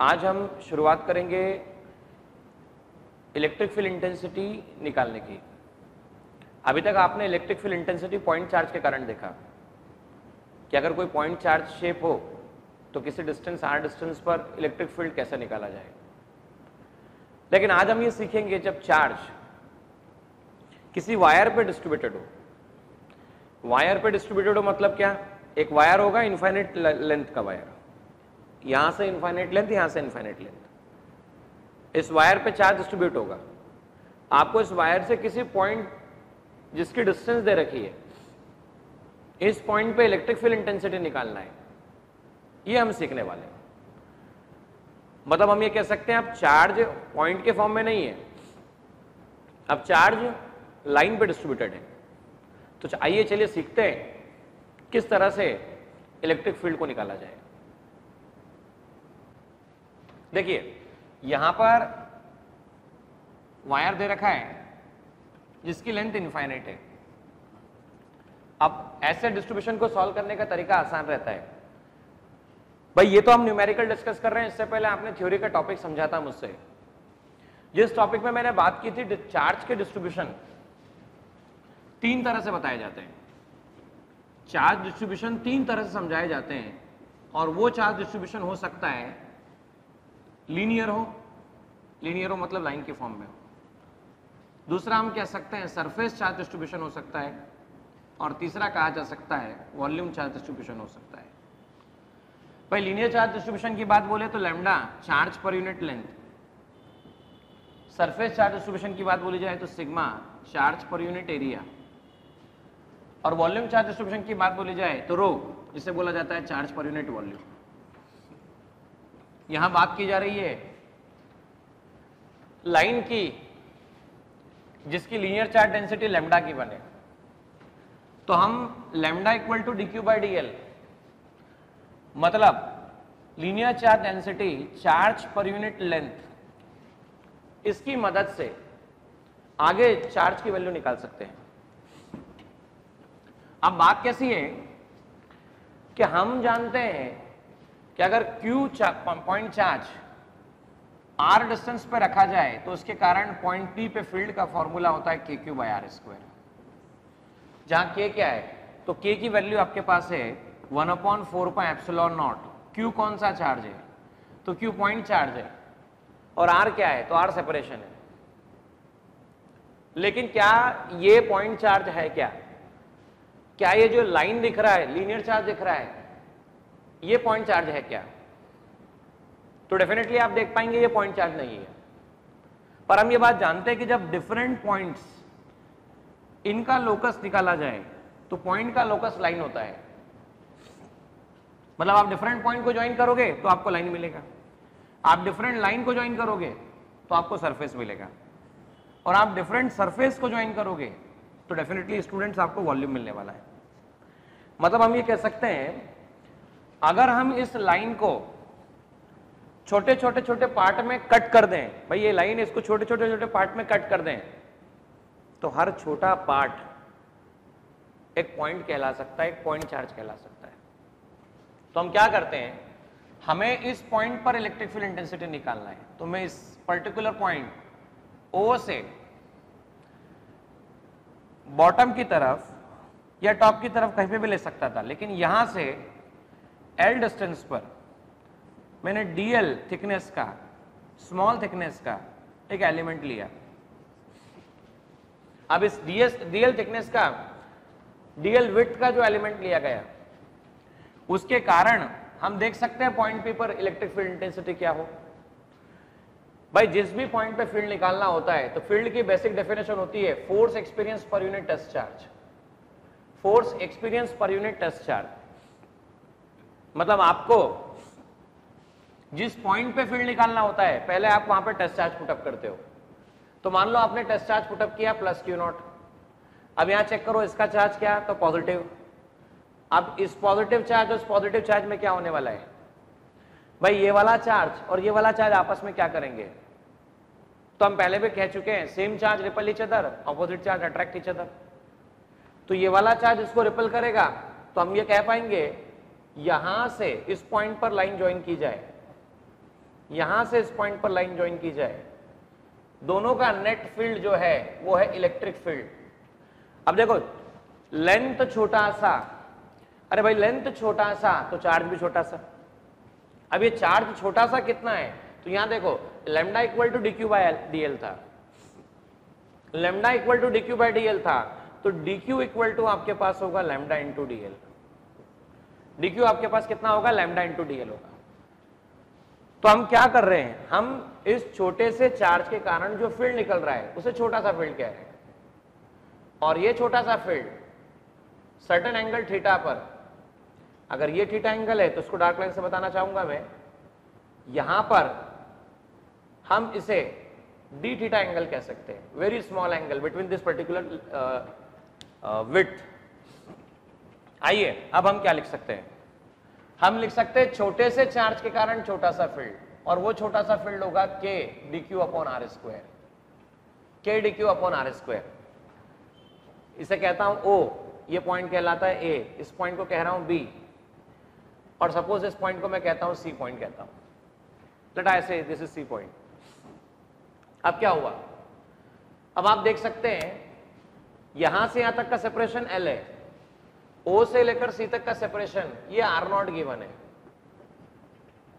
आज हम शुरुआत करेंगे इलेक्ट्रिक फील्ड इंटेंसिटी निकालने की। अभी तक आपने electric field intensity point charge के कारण देखा कि अगर कोई पॉइंट चार्ज शेप हो तो किसी डिस्टेंस r डिस्टेंस पर इलेक्ट्रिक फील्ड कैसे निकाला जाए। लेकिन आज हम ये सीखेंगे जब चार्ज किसी वायर पे डिस्ट्रीब्यूटेड हो। वायर पे डिस्ट्रीब्यूटेड हो मतलब क्या, एक वायर होगा इनफाइनाइट लेंथ का वायर, यहां से इनफाइनाइट लेंथ, यहां से इनफाइनाइट लेंथ। इस वायर पे चार्ज डिस्ट्रीब्यूट होगा। आपको इस वायर से किसी पॉइंट जिसकी डिस्टेंस दे रखी है, इस पॉइंट पे इलेक्ट्रिक फील्ड इंटेंसिटी निकालना है। ये हम सीखने वाले हैं। मतलब हम ये कह सकते हैं अब चार्ज पॉइंट के फॉर्म में नहीं है, अब चार्ज लाइन पे डिस्ट्रीब्यूटेड है। तो आइए चलिए सीखते हैं किस तरह से इलेक्ट्रिक फील्ड को निकाला जाए। देखिए यहां पर वायर दे रखा है जिसकी लेंथ इनफाइनाइट है। अब ऐसे डिस्ट्रीब्यूशन को सॉल्व करने का तरीका आसान रहता है। भाई ये तो हम न्यूमेरिकल डिस्कस कर रहे हैं, इससे पहले आपने थ्योरी का टॉपिक समझा था मुझसे। जिस टॉपिक में मैंने बात की थी चार्ज के डिस्ट्रीब्यूशन तीन तरह से बताए जाते हैं। चार्ज डिस्ट्रीब्यूशन तीन तरह से समझाए जाते हैं और वो चार्ज डिस्ट्रीब्यूशन हो सकता है लीनियर हो मतलब लाइन के फॉर्म में हो। दूसरा हम कह सकते हैं सरफेस चार्ज डिस्ट्रीब्यूशन हो सकता है और तीसरा कहा जा सकता है वॉल्यूम चार्ज डिस्ट्रीब्यूशन हो सकता है। भाई लीनियर चार्ज डिस्ट्रीब्यूशन की बात बोले तो lambda charge per unit length, surface charge distribution की बात बोली जाए तो sigma charge per unit area, और वॉल्यूम चार्ज डिस्ट्रीब्यूशन की बात बोली जाए तो रो, जिसे बोला जाता है चार्ज पर यूनिट वॉल्यूम। यहां बात की जा रही है लाइन की जिसकी लीनियर चार्ज डेंसिटी लैम्डा की बने। तो हम lambda equal to dq by dl मतलब linear charge density charge per unit length, इसकी मदद से आगे चार्ज की वैल्यू निकाल सकते हैं। अब बात कैसी है कि हम जानते हैं कि अगर Q point charge R distance पे रखा जाए तो उसके कारण पॉइंट P पे फील्ड का फॉर्मूला होता है KQ बाई R स्क्वायर। जहां K क्या है तो K की वैल्यू आपके पास है 1/4 पाई एप्सिलॉन नॉट। Q कौन सा चार्ज है तो Q पॉइंट चार्ज है और R क्या है तो R सेपरेशन है। लेकिन क्या ये पॉइंट चार्ज है क्या ये जो लाइन दिख रहा है लीनियर चार्ज दिख रहा है ये पॉइंट चार्ज है क्या? तो डेफिनेटली आप देख पाएंगे ये पॉइंट चार्ज नहीं है। पर हम ये बात जानते हैं कि जब डिफरेंट पॉइंट्स इनका लोकस निकाला जाए तो पॉइंट का लोकस लाइन होता है। मतलब आप डिफरेंट पॉइंट को ज्वाइन करोगे तो आपको लाइन मिलेगा, आप डिफरेंट लाइन को ज्वाइन करोगे तो आपको सरफेस मिलेगा, और आप डिफरेंट सरफेस को ज्वाइन करोगे तो डेफिनेटली स्टूडेंट्स आपको वॉल्यूम मिलने वाला है। मतलब हम ये कह सकते हैं अगर हम इस लाइन को छोटे छोटे पार्ट में कट कर दें, भाई ये लाइन इसको छोटे छोटे पार्ट में कट कर दें तो हर छोटा पार्ट एक पॉइंट कहला सकता है, एक पॉइंट चार्ज कहला सकता है। तो हम क्या करते हैं, हमें इस पॉइंट पर इलेक्ट्रिक फील्ड इंटेंसिटी निकालना है। तो मैं इस पर्टिकुलर पॉइंट O से बॉटम की तरफ या टॉप की तरफ कहीं पे भी ले सकता था, लेकिन यहां से L डिस्टेंस पर मैंने DL थिकनेस का, स्मॉल थिकनेस का एक एलिमेंट लिया। अब इस DL थिकनेस का, DL विड्थ का जो एलिमेंट लिया गया उसके कारण हम देख सकते हैं पॉइंट P पर इलेक्ट्रिक फील्ड इंटेंसिटी क्या हो। भाई जिस भी पॉइंट पे फील्ड निकालना होता है तो फील्ड की बेसिक डेफिनेशन होती है force experience per unit test charge. Force experience per unit test charge मतलब आपको जिस पॉइंट पे फील्ड निकालना होता है पहले आप वहां पे टेस्ट चार्ज पुटअप करते हो। तो मान लो आपने टेस्ट चार्ज पुटअप किया प्लस Q0। अब यहां चेक करो इसका चार्ज क्या तो पॉजिटिव। अब इस पॉजिटिव चार्ज और इस पॉजिटिव चार्ज में क्या होने वाला है, भाई ये वाला चार्ज और ये वाला चार्ज आपस में क्या करेंगे, तो हम पहले भी कह चुके हैं same charge ripple each other, opposite charge attract each other. तो ये वाला चार्ज इसको रिपल करेगा तो हम ये कह पाएंगे यहां से इस पॉइंट पर लाइन ज्वाइन की जाए यहां से इस पॉइंट पर लाइन ज्वाइन की जाए, दोनों का नेट फील्ड जो है वो है इलेक्ट्रिक फील्ड। अब देखो लेंथ छोटा सा, अरे भाई लेंथ छोटा सा तो चार्ज भी छोटा सा। अब ये चार्ज छोटा सा कितना है, तो यहां देखो lambda equal to dq by dl था, lambda equal to dq by dl था, तो dq इक्वल टू आपके पास होगा लैम्डा इंटू dl। dq आपके पास कितना होगा, लैम्डा इंटू dl होगा। तो हम क्या कर रहे हैं, हम इस छोटे से चार्ज के कारण जो फील्ड निकल रहा है उसे छोटा सा फील्ड कह रहे हैं, और ये छोटा सा फील्ड सर्टेन एंगल थीटा पर, अगर ये थीटा एंगल है तो उसको डार्क लाइन से बताना चाहूंगा मैं, यहां पर हम इसे डी थीटा एंगल कह सकते हैं, very small angle between this particular width. आइए अब हम क्या लिख सकते हैं, हम लिख सकते हैं छोटे से चार्ज के कारण छोटा सा फील्ड, और वो छोटा सा फील्ड होगा k dq upon R square, k dq upon R square. इसे कहता हूं O, ये पॉइंट कहलाता है A, इस पॉइंट को कह रहा हूं B, और सपोज इस पॉइंट को मैं कहता हूं C पॉइंट कहता हूं, लेट आई से दिस इज C पॉइंट। अब क्या हुआ, अब आप देख सकते हैं यहां से यहां तक का सेपरेशन L है, O से लेकर C तक का सेपरेशन ये R0 गिवन है।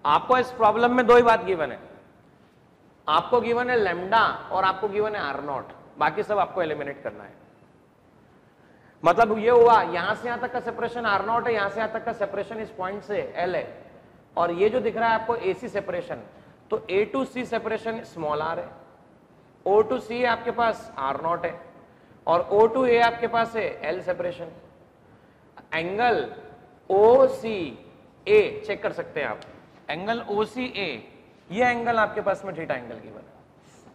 आपको इस प्रॉब्लम में दो ही बात गिवन है, आपको गिवन है लैम्डा और आपको गिवन है R0, बाकी सब आपको एलिमिनेट करना है। मतलब ये हुआ यहां से यहां तक का सेपरेशन R0 है, यहां से यहां तक का सेपरेशन इस पॉइंट से L है, और ये जो दिख रहा है आपको AC सेपरेशन, तो A to C separation small r है, O टू C आपके पास R0 है, और O टू A आपके पास है L separation. Angle OCA check कर सकते हैं आप, एंगल OCA, ये एंगल आपके पास में थीटा एंगल गिवन है।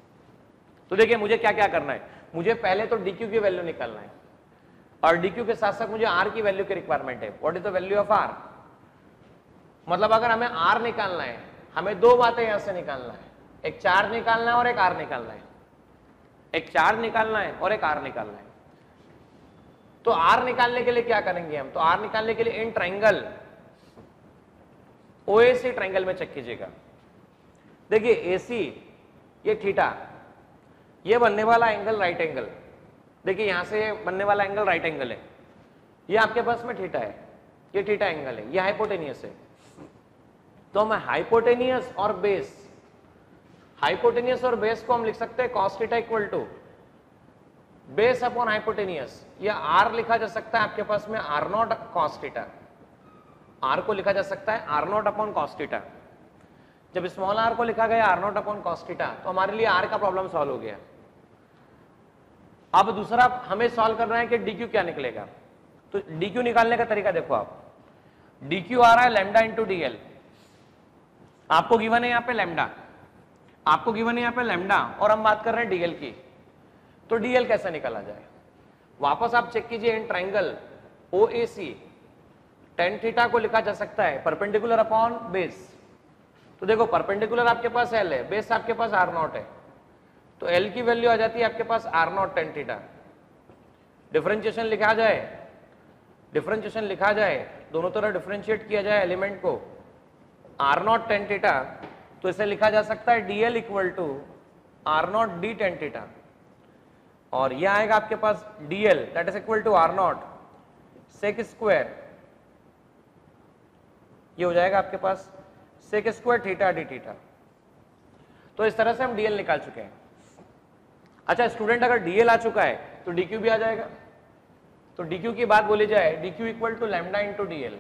तो देखिए मुझे क्या क्या करना है, मुझे पहले तो DQ की वैल्यू निकालना है, और DQ के साथ साथ मुझे R की वैल्यू की रिक्वायरमेंट है। What is the value of R, मतलब अगर हमें R निकालना है, हमें दो बातें यहां से निकालना है, एक चार्ज निकालना है और एक R निकालना है, एक चार्ज निकालना है और एक R निकालना है। तो R निकालने के लिए क्या करेंगे हम, तो R निकालने के लिए इन ट्राइंगल OAC ट्राइंगल में चेक कीजिएगा। देखिए AC ये थीटा, ये बनने वाला एंगल राइट एंगल, देखिए यहां से बनने वाला एंगल राइट एंगल है, ये आपके पास में थीटा है, ये थीटा एंगल है, ये हाइपोटेनियस है। तो हम हाइपोटेनियस और बेस, हाइपोटेनियस और बेस को हम लिख सकते हैं cos theta equal to base upon hypotenuse, या R लिखा जा सकता है आपके पास में R0 cos थीटा, R को लिखा जा सकता है R0 अपॉन cos थीटा। जब स्मॉल r को लिखा गया R0 अपॉन cos थीटा, तो हमारे लिए R का प्रॉब्लम सॉल्व हो गया। अब दूसरा हमें सॉल्व करना है कि DQ क्या निकलेगा, तो DQ निकालने का तरीका देखो आप, DQ आ रहा है लैम्डा इंटू DL, आपको गिवन है यहाँ पे लैम्डा, आपको गिवन है यहाँ पे लैम्डा, और हम बात कर रहे हैं DL की, तो DL कैसे निकाला जाए, वापस आप चेक कीजिए in triangle OAC, tan theta को लिखा जा सकता है परपेंडिकुलर अपॉन बेस। तो देखो परपेंडिकुलर आपके पास L है, बेस आपके पास R0 है, तो L की वैल्यू आ जाती है आपके पास R0 tan थीटा। डिफरेंशिएशन लिखा जाए, डिफरेंशिएशन लिखा जाए, दोनों तरफ डिफरेंशिएट किया जाए एलिमेंट को, R0 tan थीटा, तो इसे लिखा जा सकता है DL equal to R0 D tan theta, और यह आएगा आपके पास DL that is equal to R0 sec square, ये हो जाएगा आपके पास sec square theta D theta. तो इस तरह से हम DL निकाल चुके हैं। अच्छा स्टूडेंट, अगर DL आ चुका है तो DQ भी आ जाएगा, तो DQ की बात बोली जाए, DQ equal to lambda into DL,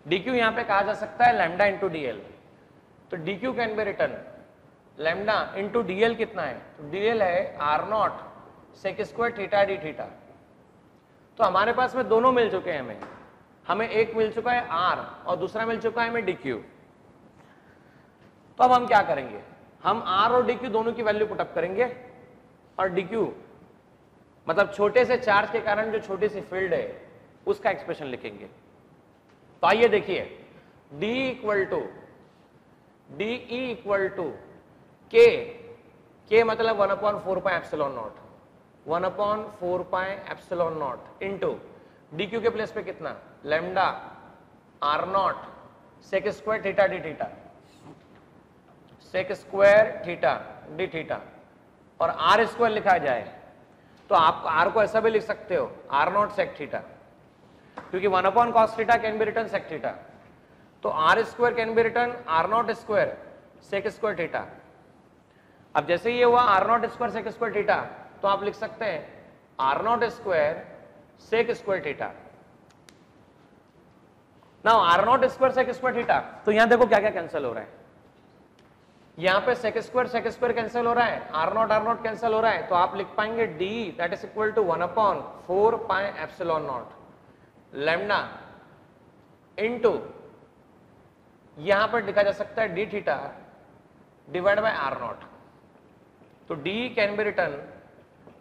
DQ यहां पे कहा जा सकता है लैम्डा इंटू DL, तो DQ can be written lambda into DL कितना है, तो DL है R0 sec square theta D theta. तो हमारे पास में दोनों मिल चुके हैं, हमें एक मिल चुका है R और दूसरा मिल चुका है हमें DQ। तो अब हम क्या करेंगे, हम R और DQ दोनों की वैल्यू पुटअप करेंगे, और DQ मतलब छोटे से चार्ज के कारण जो छोटी सी फील्ड है उसका एक्सप्रेशन लिखेंगे। तो आइए देखिए, D equal to DE equal to K मतलब 1/4 pi epsilon naught, 1/4 pi epsilon naught into DQ के प्लेस पे कितना lambda R0 sec square theta D theta. Sec square theta D theta और आर स्क्वायर लिखा जाए तो आप आर को ऐसा भी लिख सकते हो आर नॉट सेक थीटा, क्योंकि 1 cos theta can be written sec theta, तो R square can be written R naught square sec square theta. अब जैसे ये हुआ R naught square sec square theta, तो आप लिख सकते हैं R naught square sec square theta. Now R naught square sec square theta, तो यहां देखो क्या क्या कैंसिल हो रहा है, यहां पे सेक स्क्वायर कैंसिल हो रहा है, आर नॉट कैंसिल हो रहा है, तो आप लिख पाएंगे D that is equal to 1/4 pi epsilon naught lambda into यहां पर लिखा जा सकता है D theta divide by R naught, तो D can be written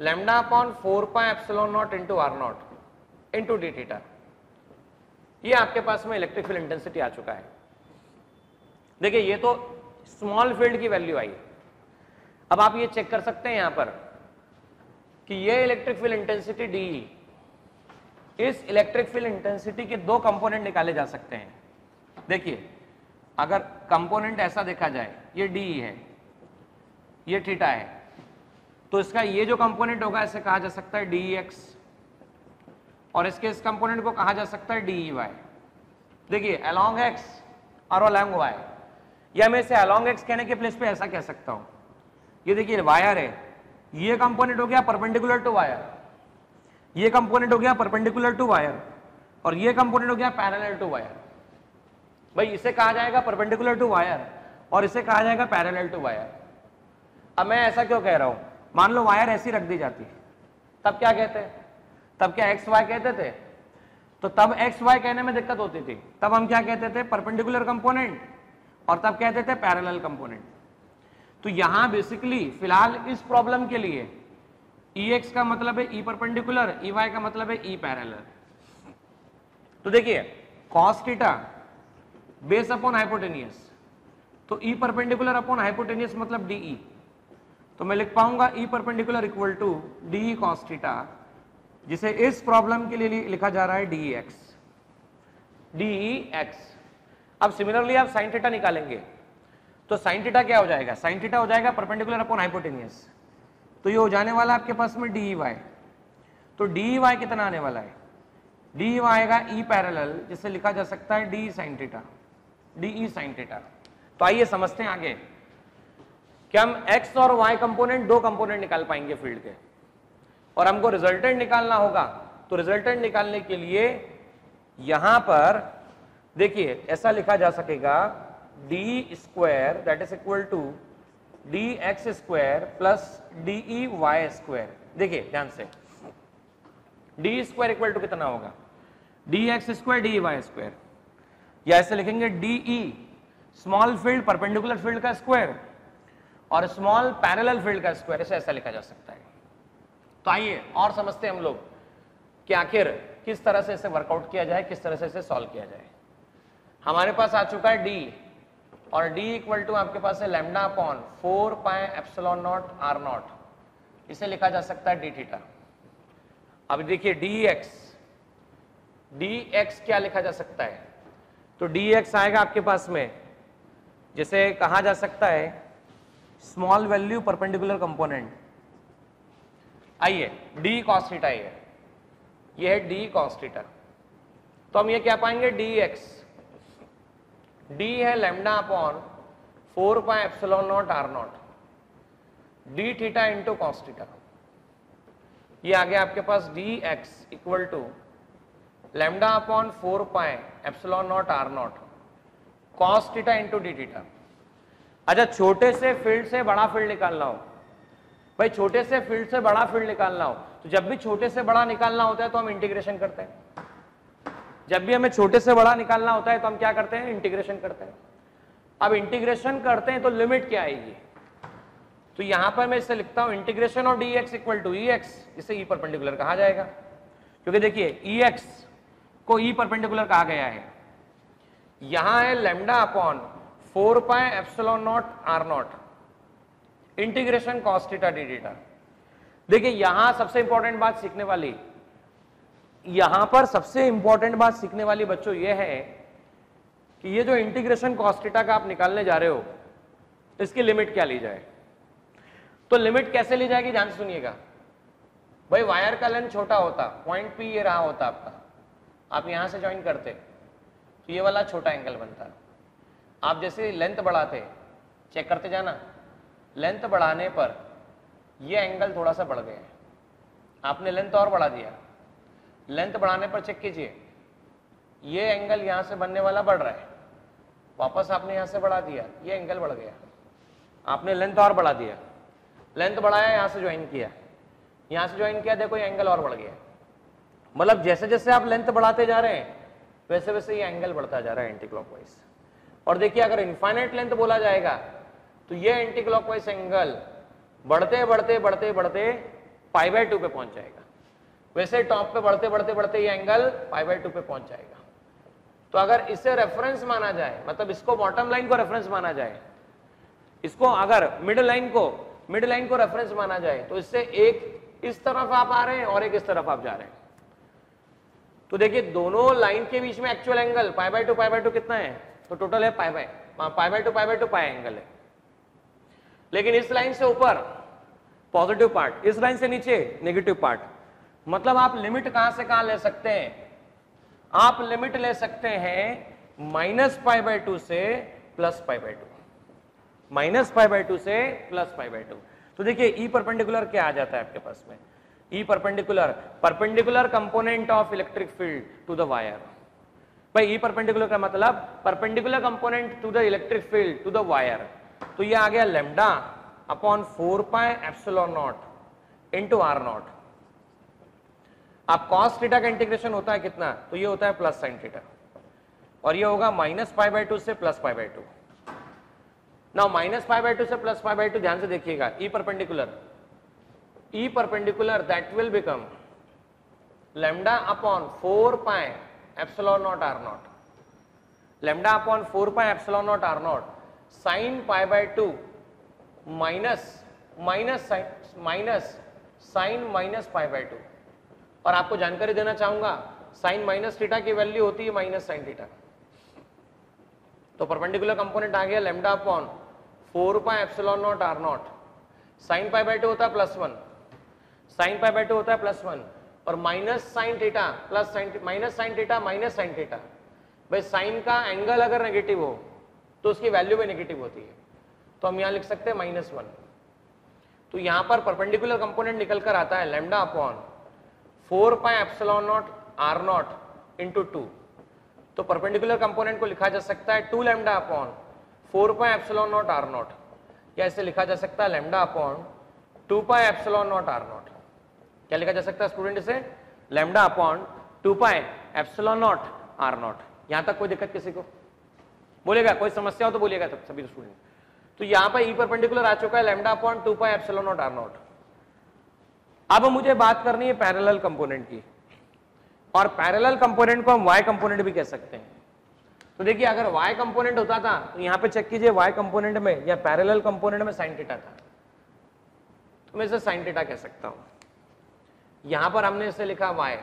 λ/4 pi epsilon naught into R naught into D theta. ये आपके पास में इलेक्ट्रिक फील्ड इंटेंसिटी आ चुका है। देखिए ये तो स्मॉल फील्ड की वैल्यू आई। अब आप ये चेक कर सकते हैं यहां पर कि ये इलेक्ट्रिक फील्ड इंटेंसिटी डी, इस इलेक्ट्रिक फील्ड इंटेंसिटी के दो कंपोनेंट निकाले जा सकते हैं। देखिए अगर कंपोनेंट ऐसा देखा जाए, ये डी है, ये थीटा है, तो इसका ये जो कंपोनेंट होगा इसे कहा जा सकता है डी एक्स और इसके इस कंपोनेंट को कहा जा सकता है डी वाई। देखिए अलोंग एक्स और अलोंग वाई, या मैं इसे अलोंग एक्स कहने के प्लेस पे ऐसा कह सकता हूं, ये देखिए वायर है, ये कंपोनेंट हो गया परपेंडिकुलर टू वायर, ये कंपोनेंट हो गया परपेंडिकुलर टू वायर और ये कंपोनेंट हो गया पैरेलल टू वायर। भाई इसे कहा जाएगा परपेंडिकुलर टू वायर और इसे कहा जाएगा पैरेलल टू वायर। अब मैं ऐसा क्यों कह रहा हूं, मान लो वायर ऐसी रख दी जाती, तब क्या कहते हैं, तब क्या एक्स वाई कहते थे, तो तब एक्स वाई कहने में दिक्कत होती थी, तब हम क्या कहते थे परपेंडिकुलर कंपोनेंट और तब कहते थे पैरेलल कंपोनेंट। तो यहां बेसिकली फिलहाल इस प्रॉब्लम के लिए ई एक्स का मतलब है ई परपेंडिकुलर, ई वाई का मतलब है ई पैरेलल। तो देखिए cos theta base upon hypotenuse, तो ई परपेंडिकुलर अपॉन हाइपोटेनियस मतलब डी ई, तो मैं लिख पाऊंगा E perpendicular equal to D cos theta, जिसे इस प्रॉब्लम के लिए लिखा जा रहा है डी एक्स। अब सिमिलरली आप साइन थीटा निकालेंगे, तो साइन थीटा क्या हो जाएगा, साइन थीटा हो जाएगा परपेंडिकुलर अपॉन हाइपोटेनियस, तो ये हो जाने वाला आपके पास में डी वाई। तो डी वाई कितना आने वाला है, डी वाई आएगा ई पैरेलल, जिसे लिखा जा सकता है D sine theta, D E sign theta. तो आइए समझते हैं आगे कि हम x और y कंपोनेंट, दो कंपोनेंट निकाल पाएंगे फील्ड के, और हमको रिजल्टेंट निकालना होगा। तो रिजल्टेंट निकालने के लिए यहां पर देखिए ऐसा लिखा जा सकेगा D square that is equal to D X square plus D E Y square. देखिए ध्यान से, डी स्क्वायर इक्वल टू कितना होगा, D X square D Y square, या ऐसे लिखेंगे D E small field perpendicular field का स्क्वायर और स्मॉल पैरेलल फील्ड का स्क्वायर, इसे ऐसा लिखा जा सकता है। तो आइए और समझते हैं हम लोग कि आखिर किस तरह से इसे वर्कआउट किया जाए, किस तरह से इसे सॉल्व किया जाए। हमारे पास आ चुका है डी, और डी इक्वल टू आपके पास है lambda upon 4 pi epsilon naught are naught, इसे लिखा जा सकता है डी थीटा। अब देखिए डी एक्स क्या लिखा जा सकता है, तो डी एक्स आएगा आपके पास में, जिसे कहा जा सकता है स्मॉल वैल्यू परपेंडिकुलर कंपोनेंट। आइए डी कॉस थीटा, ये है डी कॉस थीटा, तो हम ये क्या पाएंगे डी एक्स, डी है lambda upon 4 pi epsilon naught are naught, D theta into cos theta. ये आ गया आपके पास D X equal to lambda upon 4 pi epsilon naught are naught cos theta into D theta. अच्छा छोटे से field से बड़ा फील्ड निकालना हो, भाई छोटे से फील्ड से बड़ा फील्ड निकालना हो, तो जब भी छोटे से बड़ा निकालना होता है तो हम इंटीग्रेशन करते हैं। जब भी हमें छोटे से बड़ा निकालना होता है तो हम क्या करते हैं, इंटीग्रेशन करते हैं। अब इंटीग्रेशन करते हैं तो लिमिट क्या आएगी, तो यहां पर मैं इसे लिखता हूं integration of D X equal to E X, इसे ई परपेंडिकुलर कहा जाएगा, क्योंकि देखिए ई एक्स को ई परपेंडिकुलर कहा गया है। यहां है lambda upon 4 pi epsilon naught are naught integration cos theta D theta. देखिए यहां सबसे इंपॉर्टेंट बात सीखने वाली, यहां पर सबसे इंपॉर्टेंट बात सीखने वाली बच्चों ये है कि ये जो इंटीग्रेशन कॉस थीटा का आप निकालने जा रहे हो, इसकी लिमिट क्या ली जाए? तो लिमिट कैसे ली जाएगी, ध्यान से सुनिएगा भाई। वायर का लेंथ छोटा होता, पॉइंट पी ये रहा होता आपका, आप यहां से ज्वाइन करते तो ये वाला छोटा एंगल बनता। आप जैसे लेंथ बढ़ाते, चेक करते जाना, लेंथ बढ़ाने पर ये एंगल थोड़ा सा बढ़ गया, आपने लेंथ और बढ़ा दिया, लेंथ बढ़ाने पर चेक कीजिए ये एंगल यहां से बनने वाला बढ़ रहा है, वापस आपने यहां से बढ़ा दिया, ये एंगल बढ़ गया, आपने लेंथ और बढ़ा दिया, लेंथ बढ़ाया, यहां से ज्वाइन किया, यहां से ज्वाइन किया, देखो ये एंगल और बढ़ गया। मतलब जैसे जैसे आप लेंथ बढ़ाते जा रहे हैं वैसे वैसे ये एंगल बढ़ता जा रहा है एंटी क्लॉकवाइज। और देखिए अगर इनफाइनाइट लेंथ बोला जाएगा तो ये एंटी क्लॉकवाइज एंगल बढ़ते बढ़ते बढ़ते बढ़ते π/2 पे पहुंच जाएगा। वैसे टॉप पे बढ़ते बढ़ते बढ़ते ये एंगल π/2 पे पहुंच जाएगा। तो अगर इसे रेफरेंस माना जाए, मतलब इसको बॉटम लाइन को रेफरेंस माना जाए, इसको अगर मिड लाइन को रेफरेंस माना जाए, तो इससे एक इस तरफ आप आ रहे हैं और एक इस तरफ आप जा रहे हैं। तो देखिए दोनों लाइन के बीच में एक्चुअल एंगल π/2 कितना है, तो टोटल है π/2 पाई एंगल है। लेकिन इस लाइन से ऊपर पॉजिटिव पार्ट, इस लाइन से नीचे नेगेटिव पार्ट। मतलब आप लिमिट कहां से कहां ले सकते हैं, आप लिमिट ले सकते हैं -π/2 से +π/2, -π/2 से +π/2। तो देखिए ई परपेंडिकुलर क्या आ जाता है आपके पास में, E perpendicular component of electric field to the wire. भाई ई परपेंडिकुलर का मतलब perpendicular component to the electric field to the wire. तो ये आ गया λ/4πε0 इंटू r0। अब cos थीटा का इंटीग्रेशन होता है कितना, तो ये होता है प्लस साइन थीटा, और ये होगा -π/2 से +π/2। नाउ -π/2 से +π/2 ध्यान से देखिएगा, E perpendicular that will become λ/4πε0 r0, λ/4πε0 r0 sin π/2 sin π/2। और आपको जानकारी देना चाहूंगा साइन माइनस थीटा की वैल्यू होती है माइनस साइन थीटा। तो परपेंडिकुलर कंपोनेंट आ गया λ/4πε0 r0, साइन π/2 होता है +1, साइन π/2 होता है +1, और minus sign theta plus sign, minus sine theta minus sine theta. भाई साइन का एंगल अगर नेगेटिव हो तो उसकी वैल्यू भी नेगेटिव होती है, तो हम यहां लिख सकते हैं -1। तो यहां पर परपेंडिकुलर कंपोनेंट निकल कर आता है λ/4πε0 r0 इंटू 2। तो परपेंडिकुलर कंपोनेंट को लिखा जा सकता है 2λ/4πε0 r0, या इसे लिखा जा सकता है λ/2πε0 r0। क्या लिखा जा सकता है स्टूडेंट, इसे λ/2πε0 r0। यहां तक कोई दिक्कत किसी को? बोलेगा, कोई समस्या हो तो बोलिएगा तब सभी स्टूडेंट। तो यहां पर ई परपेंडिकुलर आ चुका है λ/2πε0 r0। अब मुझे बात करनी है पैरेलल कंपोनेंट की, और पैरेलल कंपोनेंट को हम वाई कंपोनेंट भी कह सकते हैं। तो देखिए अगर वाई कंपोनेंट होता था तो यहां पे चेक कीजिए, वाई कंपोनेंट में या पैरेलल कंपोनेंट में साइन थीटा था, तो मैं इसे साइन थीटा कह सकता हूं। यहां पर हमने इसे लिखा वाई,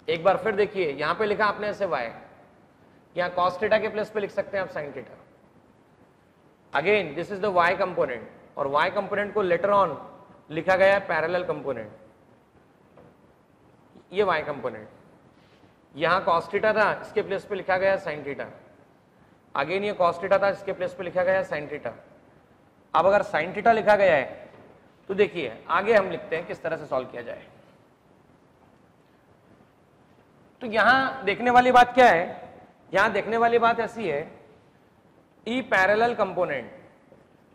एक बार फिर देखिए यहां पे लिखा आपने इसे वाई, यहां कॉस थीटा के प्लेस पे लिख सकते हैं आप sine theta. Again this is the Y component, और वाई कंपोनेंट को लेटर ऑन लिखा गया है पैरेलल कंपोनेंट। ये वाई कंपोनेंट, यहां cos थीटा था, इसके प्लेस पे लिखा गया sin थीटा। अगेन ये cos थीटा था, इसके प्लेस पे लिखा गया sin थीटा। अब अगर sin थीटा लिखा गया है तो देखिए आगे हम लिखते हैं किस तरह से सॉल्व किया जाए। तो यहां देखने वाली बात क्या है, यहां देखने वाली बात ऐसी है, ई पैरेलल कंपोनेंट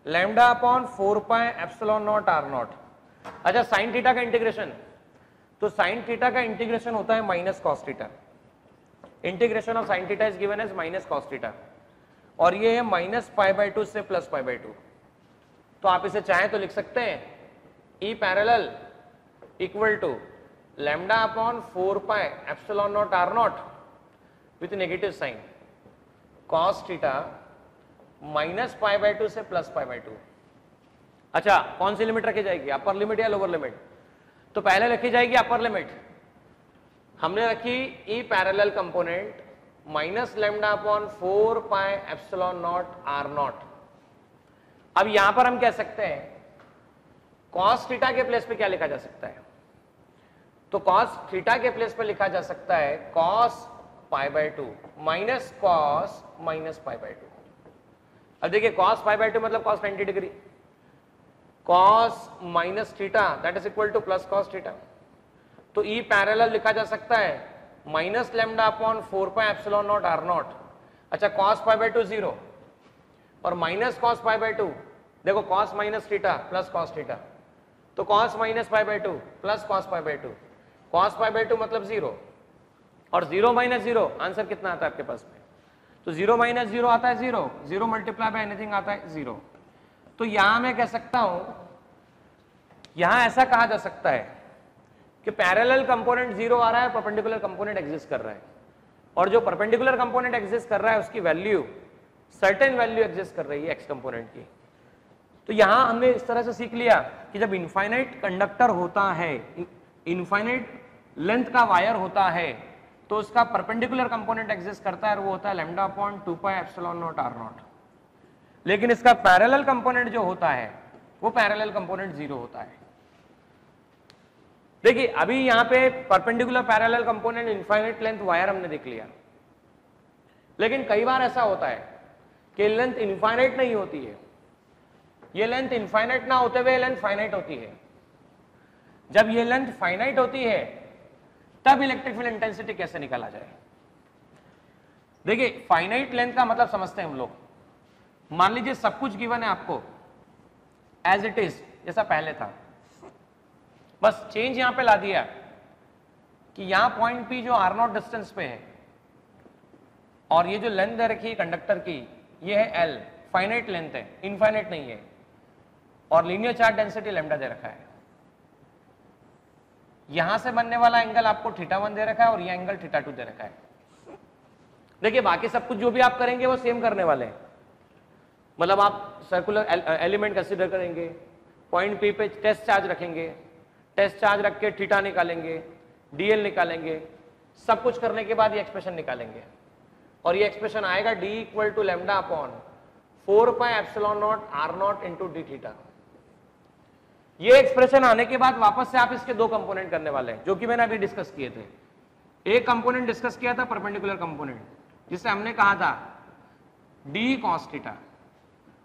λ/4πε0 r0। अच्छा साइन थीटा का इंटीग्रेशन, तो साइन थीटा का इंटीग्रेशन होता है minus cos theta. Integration of sine theta is given as minus cos theta, और ये है -π/2 से +π/2। तो आप इसे चाहें तो लिख सकते हैं E parallel equal to λ/4πε0 r0 with negative sign cos theta -π/2 से +π/2। अच्छा कौन सी लिमिट रखी जाएगी, अपर लिमिट या लोअर लिमिट? तो पहले रखी जाएगी अपर लिमिट, हमने रखी ई पैरेलल कंपोनेंट -λ/4πε0 r0 अब यहां पर हम कह सकते हैं cos थीटा के प्लेस पे क्या लिखा जा सकता है, तो cos थीटा के प्लेस पे लिखा जा सकता है cos π/2 माइनस cos माइनस π/2। अब देखिए cos π/2 मतलब cos 90 degree, cos minus theta that is equal to plus cos theta. तो E पैरेलल लिखा जा सकता है minus lambda upon 4 epsilon naught are naught. अच्छा cos π/2 0 और माइनस cos π/2, देखो cos minus theta plus cos theta, तो cos minus π/2 plus cos π/2, cos π/2 मतलब 0 और 0 माइनस 0 आंसर कितना आता है आपके पास में, तो 0 माइनस 0 आता है 0, 0 मल्टीप्लाई बाय एनीथिंग आता है 0। तो यहां मैं कह सकता हूं, यहां ऐसा कहा जा सकता है कि पैरेलल कंपोनेंट 0 आ रहा है, परपेंडिकुलर कंपोनेंट एग्जिस्ट कर रहा है, और जो परपेंडिकुलर कंपोनेंट एग्जिस्ट कर रहा है उसकी वैल्यू सर्टेन वैल्यू एग्जिस्ट कर रही है एक्स कंपोनेंट की। तो यहां हमने इस तरह से सीख लिया कि जब इनफाइनाइट कंडक्टर होता है, इनफाइनाइट लेंथ का वायर होता है, तो उसका परपेंडिकुलर कंपोनेंट एग्जिस्ट करता है और वो होता है lambda upon 2 pi epsilon naught are naught. लेकिन इसका पैरेलल कंपोनेंट जो होता है वो पैरेलल कंपोनेंट 0 होता है। देखिए अभी यहां पे perpendicular parallel component infinite length wire हमने देख लिया, लेकिन कई बार ऐसा होता है कि लेंथ इनफाइनाइट नहीं होती है, ये लेंथ इनफाइनाइट ना होते हुए लेंथ फाइनाइट होती है। जब ये लेंथ फाइनाइट होती है तब इलेक्ट्रिक फील्ड इंटेंसिटी कैसे निकाला जाए। देखिए फाइनाइट लेंथ का मतलब समझते हैं हम लोग, मान लीजिए सब कुछ गिवन है आपको एज इट इज जैसा पहले था, बस चेंज यहां पे ला दिया कि यहां पॉइंट पी जो आर नॉट डिस्टेंस पे है और ये जो लेंथ दे रखी है कंडक्टर की ये है एल, फाइनाइट लेंथ है, इनफाइनाइट नहीं है, और लीनियर चार्ज डेंसिटी लैम्डा दे रखा है। यहां से बनने वाला एंगल आपको θ1 दे रखा है और ये एंगल θ2 दे रखा है। देखिए बाकी सब कुछ जो भी आप करेंगे वो सेम करने वाले हैं, मतलब आप सर्कुलर एलिमेंट कंसीडर करेंगे, पॉइंट पी पे टेस्ट चार्ज रखेंगे, टेस्ट चार्ज रख के थीटा निकालेंगे, डीएल निकालेंगे, सब कुछ करने के बाद ये एक्सप्रेशन निकालेंगे और ये एक्सप्रेशन आएगा d equal to lambda upon 4 pi epsilon naught are naught into D theta. ये एक्सप्रेशन आने के बाद वापस से आप इसके दो कंपोनेंट करने वाले हैं जो कि मैंने अभी डिस्कस किए थे। एक कंपोनेंट डिस्कस किया था परपेंडिकुलर कंपोनेंट जिसे हमने कहा था डी कॉस थीटा,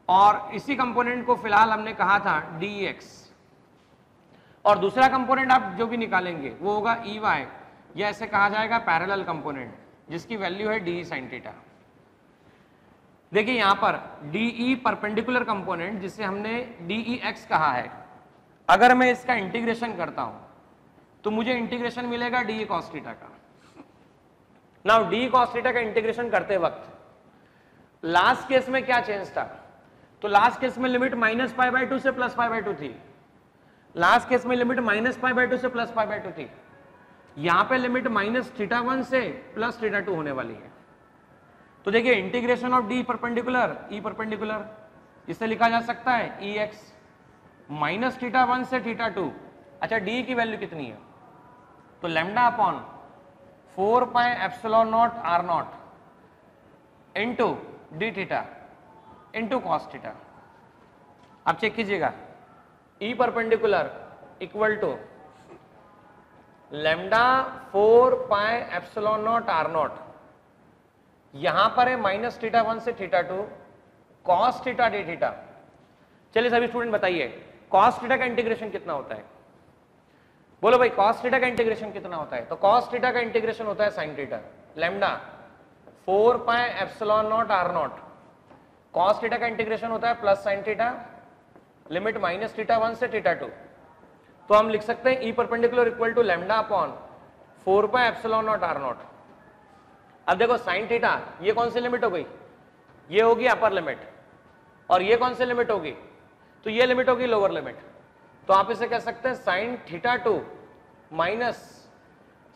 और इसी कंपोनेंट को फिलहाल हमने कहा था डी एक्स, और दूसरा कंपोनेंट आप जो भी निकालेंगे वो होगा ई वाई, या ऐसे कहा जाएगा पैरेलल कंपोनेंट जिसकी वैल्यू है डी साइन थीटा। देखिए यहां पर डीई परपेंडिकुलर कंपोनेंट जिसे हमने डीई एक्स कहा है, अगर मैं इसका इंटीग्रेशन करता हूं तो मुझे इंटीग्रेशन मिलेगा डी कॉस थीटा का। नाउ डी कॉस थीटा का इंटीग्रेशन करते वक्त लास्ट केस में क्या चेंज था, तो लास्ट केस में लिमिट -π/2 से +π/2 थी, लास्ट केस में लिमिट -π/2 से +π/2 थी, यहां पे लिमिट -θ1 से +θ2 होने वाली है। तो देखिए integration of D perpendicular E perpendicular, इसे लिखा जा सकता है ई एक्स -θ1 से θ2। अच्छा डी की वैल्यू कितनी है, तो lambda upon 4 pi epsilon naught are naught into D theta into cos theta. आप चेक कीजिएगा E perpendicular equal to lambda 4 pi epsilon naught are naught, यहां पर है -θ1 से θ2 कॉस थीटा डी थीटा। चलिए सभी स्टूडेंट बताइए कॉस थीटा का इंटीग्रेशन कितना होता है, बोलो भाई कॉस थीटा का इंटीग्रेशन कितना होता है, तो कॉस थीटा का इंटीग्रेशन होता है sine theta, lambda 4 pi epsilon naught are naught, cos theta का इंटीग्रेशन होता है प्लस साइन थीटा, लिमिट -θ1 से θ2। तो हम लिख सकते हैं E perpendicular equal to lambda upon 4 pi epsilon naught are naught. अब देखो साइन थीटा ये कौन सी लिमिट हो गई, ये होगी अपर लिमिट, और ये कौन सी लिमिट होगी, तो ये लिमिट होगी लोअर लिमिट। तो आप इसे कह सकते हैं साइन θ2 माइनस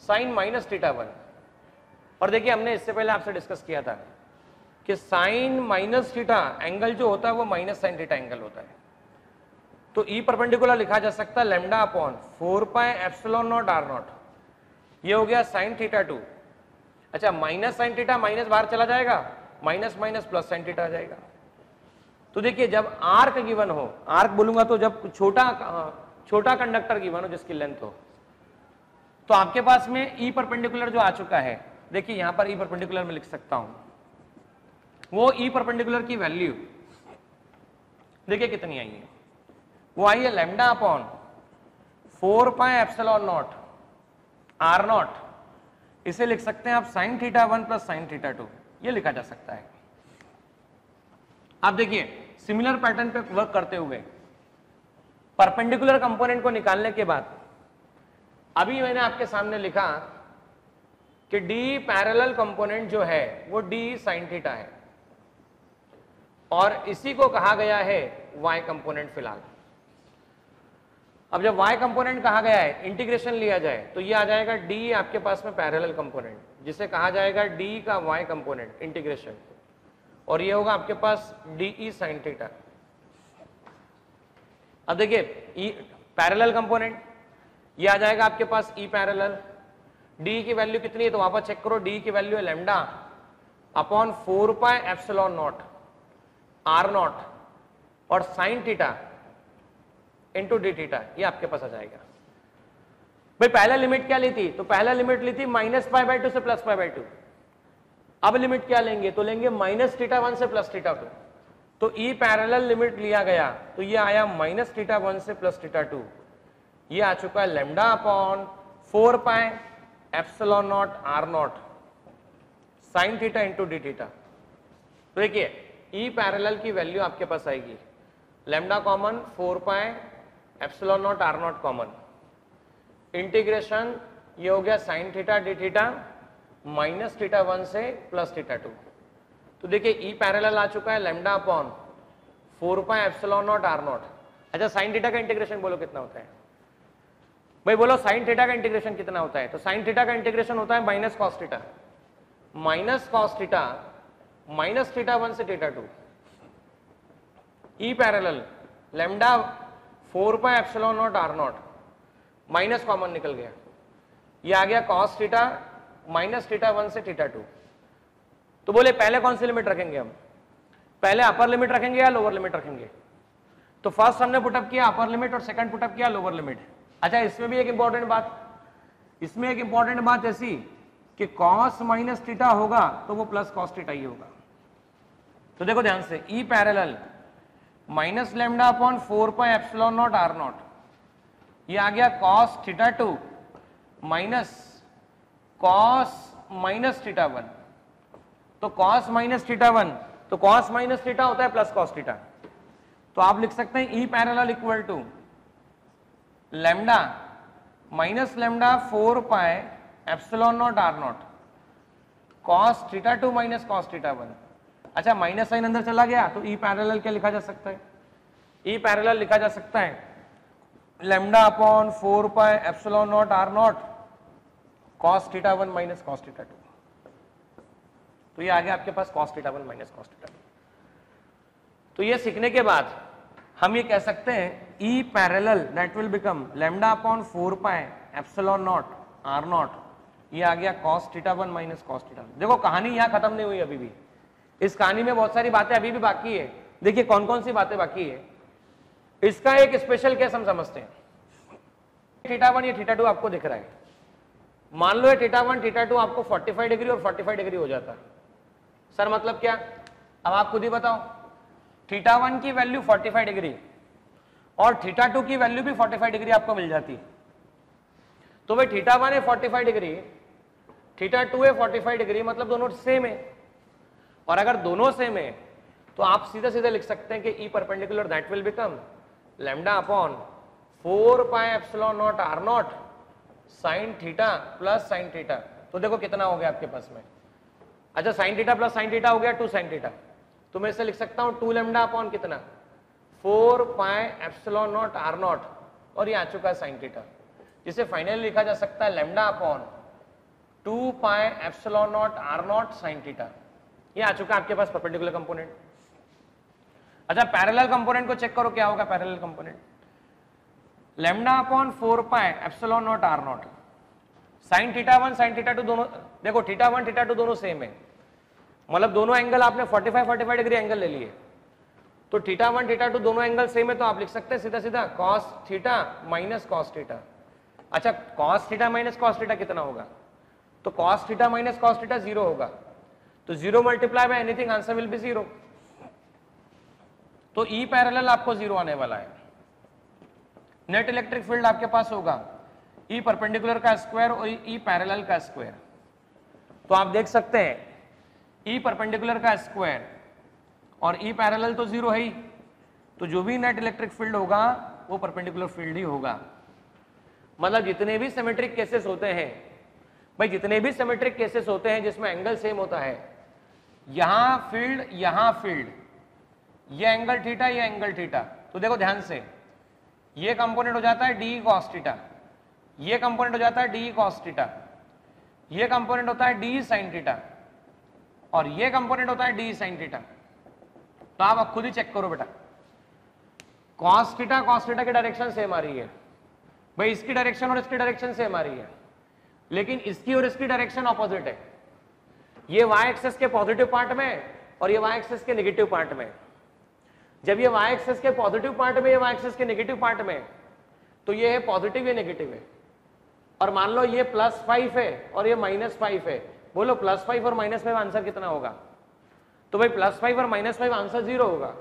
साइन -θ1। और देखिए हमने इससे पहले आपसे डिस्कस किया था कि साइन माइनस थीटा एंगल जो होता है वो माइनस साइन थीटा एंगल होता है। तो ई परपेंडिकुलर लिखा जा सकता है lambda upon 4 pi epsilon naught are naught, ये हो गया साइन θ2। अच्छा माइनस साइन थीटा माइनस बाहर चला जाएगा, minus minus plus sine theta आ जाएगा। तो देखिए जब आर्क गिवन हो, आर्क बोलूंगा तो जब छोटा कंडक्टर गिवन हो जिसकी लेंथ हो, तो आपके पास में ई परपेंडिकुलर जो आ चुका है, देखिए यहां पर ई परपेंडिकुलर में लिख सकता हूं, वो ई परपेंडिकुलर की वैल्यू देखिए कितनी आई है, वो आई है lambda upon 4 pi epsilon naught are naught, इसे लिख सकते हैं आप sine theta 1 plus sine theta 2, ये लिखा जा सकता है। आप देखिए सिमिलर पैटर्न पे वर्क करते हुए परपेंडिकुलर कंपोनेंट को निकालने के बाद अभी मैंने आपके सामने लिखा कि डी पैरेलल कंपोनेंट जो है वो डी साइन थीटा है और इसी को कहा गया है y कंपोनेंट फिलहाल। अब जब y कंपोनेंट कहा गया है, इंटीग्रेशन लिया जाए तो ये आ जाएगा d आपके पास में पैरेलल कंपोनेंट, जिसे कहा जाएगा d का y कंपोनेंट इंटीग्रेशन, और ये होगा आपके पास डी साइन थीटा। अब देखिए ई पैरेलल कंपोनेंट, ये आ जाएगा आपके पास ई पैरेलल, d की वैल्यू कितनी है तो वापस चेक करो, d की वैल्यू है lambda upon 4 pi epsilon naught are naught और sine theta into D theta, ये आपके पास आ जाएगा। भाई पहला लिमिट क्या ली थी, तो पहला लिमिट ली थी -π/2 से +π/2। अब लिमिट क्या लेंगे, तो लेंगे -θ1 से +θ2। तो ई पैरेलल लिमिट लिया गया तो ये आया -θ1 से +θ2, ये आ चुका है lambda upon 4 pi epsilon naught are naught sine theta into D theta. तो देखिए ई पैरेलल की वैल्यू आपके पास आएगी lambda common 4 pi epsilon naught are naught common, integration ये हो गया साइन थीटा डी थीटा -θ1 से +θ2। तो देखिए ई पैरेलल आ चुका है lambda upon 4 pi epsilon naught are naught. अच्छा साइन थीटा का इंटीग्रेशन बोलो कितना होता है, भाई बोलो साइन थीटा का इंटीग्रेशन कितना होता है, तो साइन थीटा का इंटीग्रेशन होता है माइनस कॉस थीटा -θ1 से θ2। E parallel lambda 4 pi epsilon naught are naught, minus common निकल गया, ये आ गया कॉस थीटा -θ1 से θ2। तो बोले पहले कौन सी लिमिट रखेंगे हम, पहले अपर लिमिट रखेंगे या लोअर लिमिट रखेंगे, तो फर्स्ट हमने पुटअप किया अपर लिमिट और सेकंड पुटअप किया लोअर लिमिट। अच्छा इसमें भी एक इंपॉर्टेंट बात ऐसी कि cos माइनस थीटा होगा तो वो प्लस कॉस थीटा ही होगा। तो देखो ध्यान से, E parallel minus lambda upon 4 pi epsilon naught are naught, ये आ गया cos θ2 माइनस cos माइनस θ1। तो cos माइनस θ1, तो cos माइनस थीटा होता है प्लस cos थीटा। तो आप लिख सकते हैं E parallel equal to lambda minus lambda 4 pi epsilon naught are naught cos θ2 minus cos θ1। अच्छा माइनस साइन अंदर चला गया तो ई पैरेलल क्या लिखा जा सकता है, ई पैरेलल लिखा जा सकता है lambda upon 4 pi epsilon naught are naught cos θ1 minus cos θ2। तो ये आ गया आपके पास cos θ1 माइनस cos θ2। तो ये सीखने के बाद हम ये कह सकते हैं E parallel that will become lambda upon 4 pi epsilon naught are naught, ये आ गया cos θ1 माइनस cos θ2। देखो कहानी यहाँ खत्म नहीं हुई, अभी भी इस कहानी में बहुत सारी बातें अभी भी बाकी है। देखिए कौन कौन सी बातें बाकी है, इसका एक स्पेशल केस हम समझते हैं। θ1 या θ2 आपको दिख रहा है, मान लो θ1 θ2 आपको 45 डिग्री और 45 डिग्री हो जाता है। सर मतलब क्या, अब आप खुद ही बताओ, θ1 की वैल्यू 45 डिग्री और θ2 की वैल्यू भी 45 डिग्री आपको मिल जाती है। तो भाई θ1 है 45 डिग्री, θ2 है 45 डिग्री, मतलब दोनों सेम है। और अगर दोनों सेम है तो आप सीधे सीधे लिख सकते हैं कि E perpendicular that will become lambda upon 4 pi epsilon naught are naught sine theta plus sine theta. तो देखो कितना हो गया आपके पास में, अच्छा sine theta plus sine theta हो गया 2 साइन थीटा, तो मैं इसे लिख सकता हूं 2 लैम्डा अपॉन कितना 4 pi epsilon naught are naught, और ये आ चुका है साइन थीटा, जिसे फाइनली लिखा जा सकता है lambda upon 2 pi epsilon naught are naught sine theta. ये आ चुका है आपके पास परपेंडिकुलर कंपोनेंट। अच्छा पैरेलल कंपोनेंट को चेक करो क्या होगा, parallel component lambda upon 4 pi epsilon naught are naught sine θ1 sine θ2 दोनों, देखो θ1 θ2 दोनों सेम है, मतलब दोनों एंगल आपने 45 डिग्री एंगल ले लिए। तो थीटा 1 थीटा 2 दोनों एंगल सेम है, तो आप लिख सकते हैं सीधा सीधा cos theta minus cos theta. अच्छा, cos theta minus cos theta कितना होगा? तो cos theta minus cos theta 0 होगा, तो 0 multiply by anything, answer will be 0। तो E पैरेलल आपको 0 आने वाला है। नेट इलेक्ट्रिक फील्ड आपके पास होगा E परपेंडिकुलर का स्क्वायर और E पैरेलल का स्क्वायर। तो आप देख सकते हैं E परपेंडिकुलर का स्क्वायर और E पैरेलल तो 0 है ही, तो जो भी नेट इलेक्ट्रिक फील्ड होगा वो परपेंडिकुलर फील्ड ही होगा। मतलब जितने भी सिमेट्रिक केसेस होते हैं भाई, जितने भी सिमेट्रिक केसेस होते हैं जिसमें एंगल सेम होता है, यहां फील्ड, ये एंगल थीटा, ये एंगल थीटा, तो देखो ध्यान से, ये कंपोनेंट हो जाता है डी कॉस थीटा, ये कंपोनेंट हो जाता है डी कॉस थीटा, ये कंपोनेंट होता है डी साइन थीटा, और ये कंपोनेंट होता है डी साइन थीटा। तो आप खुद ही चेक करो बेटा, कॉस थीटा की डायरेक्शन सेम आ रही है भाई, इसकी डायरेक्शन और इसकी डायरेक्शन सेम आ रही है, लेकिन इसकी और इसकी डायरेक्शन ऑपोजिट है। ये y एक्सिस के पॉजिटिव पार्ट में और ये y एक्सिस के नेगेटिव पार्ट में। जब ये y एक्सिस के पॉजिटिव पार्ट में, ये y एक्सिस के नेगेटिव पार्ट में, तो ये है पॉजिटिव, ये नेगेटिव है। और मान लो ये +5 है और ये -5 है, बोलो +5 और -5 आंसर कितना होगा? तो भाई +5 और -5 आंसर 0 होगा।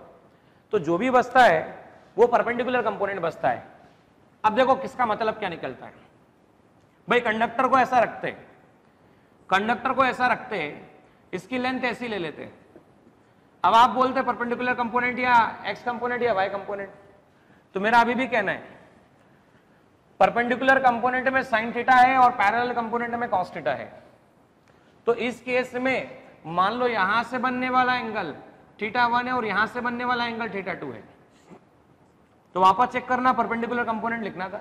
तो जो भी बचता है वो परपेंडिकुलर कंपोनेंट बचता है। अब देखो किसका मतलब क्या निकलता है भाई, कंडक्टर को ऐसा रखते, इसकी लेंथ ऐसी ले लेते। अब आप बोलते परपेंडिकुलर कंपोनेंट या एक्स कंपोनेंट या वाई कंपोनेंट, तो मेरा अभी भी कहना है परपेंडिकुलर कंपोनेंट में साइन थीटा है और पैरेलल कंपोनेंट में कॉस थीटा है। तो इस केस में मान लो यहां से बनने वाला एंगल θ1 है और यहां से बनने वाला एंगल θ2 है, तो वापस चेक करना, परपेंडिकुलर कंपोनेंट लिखना था।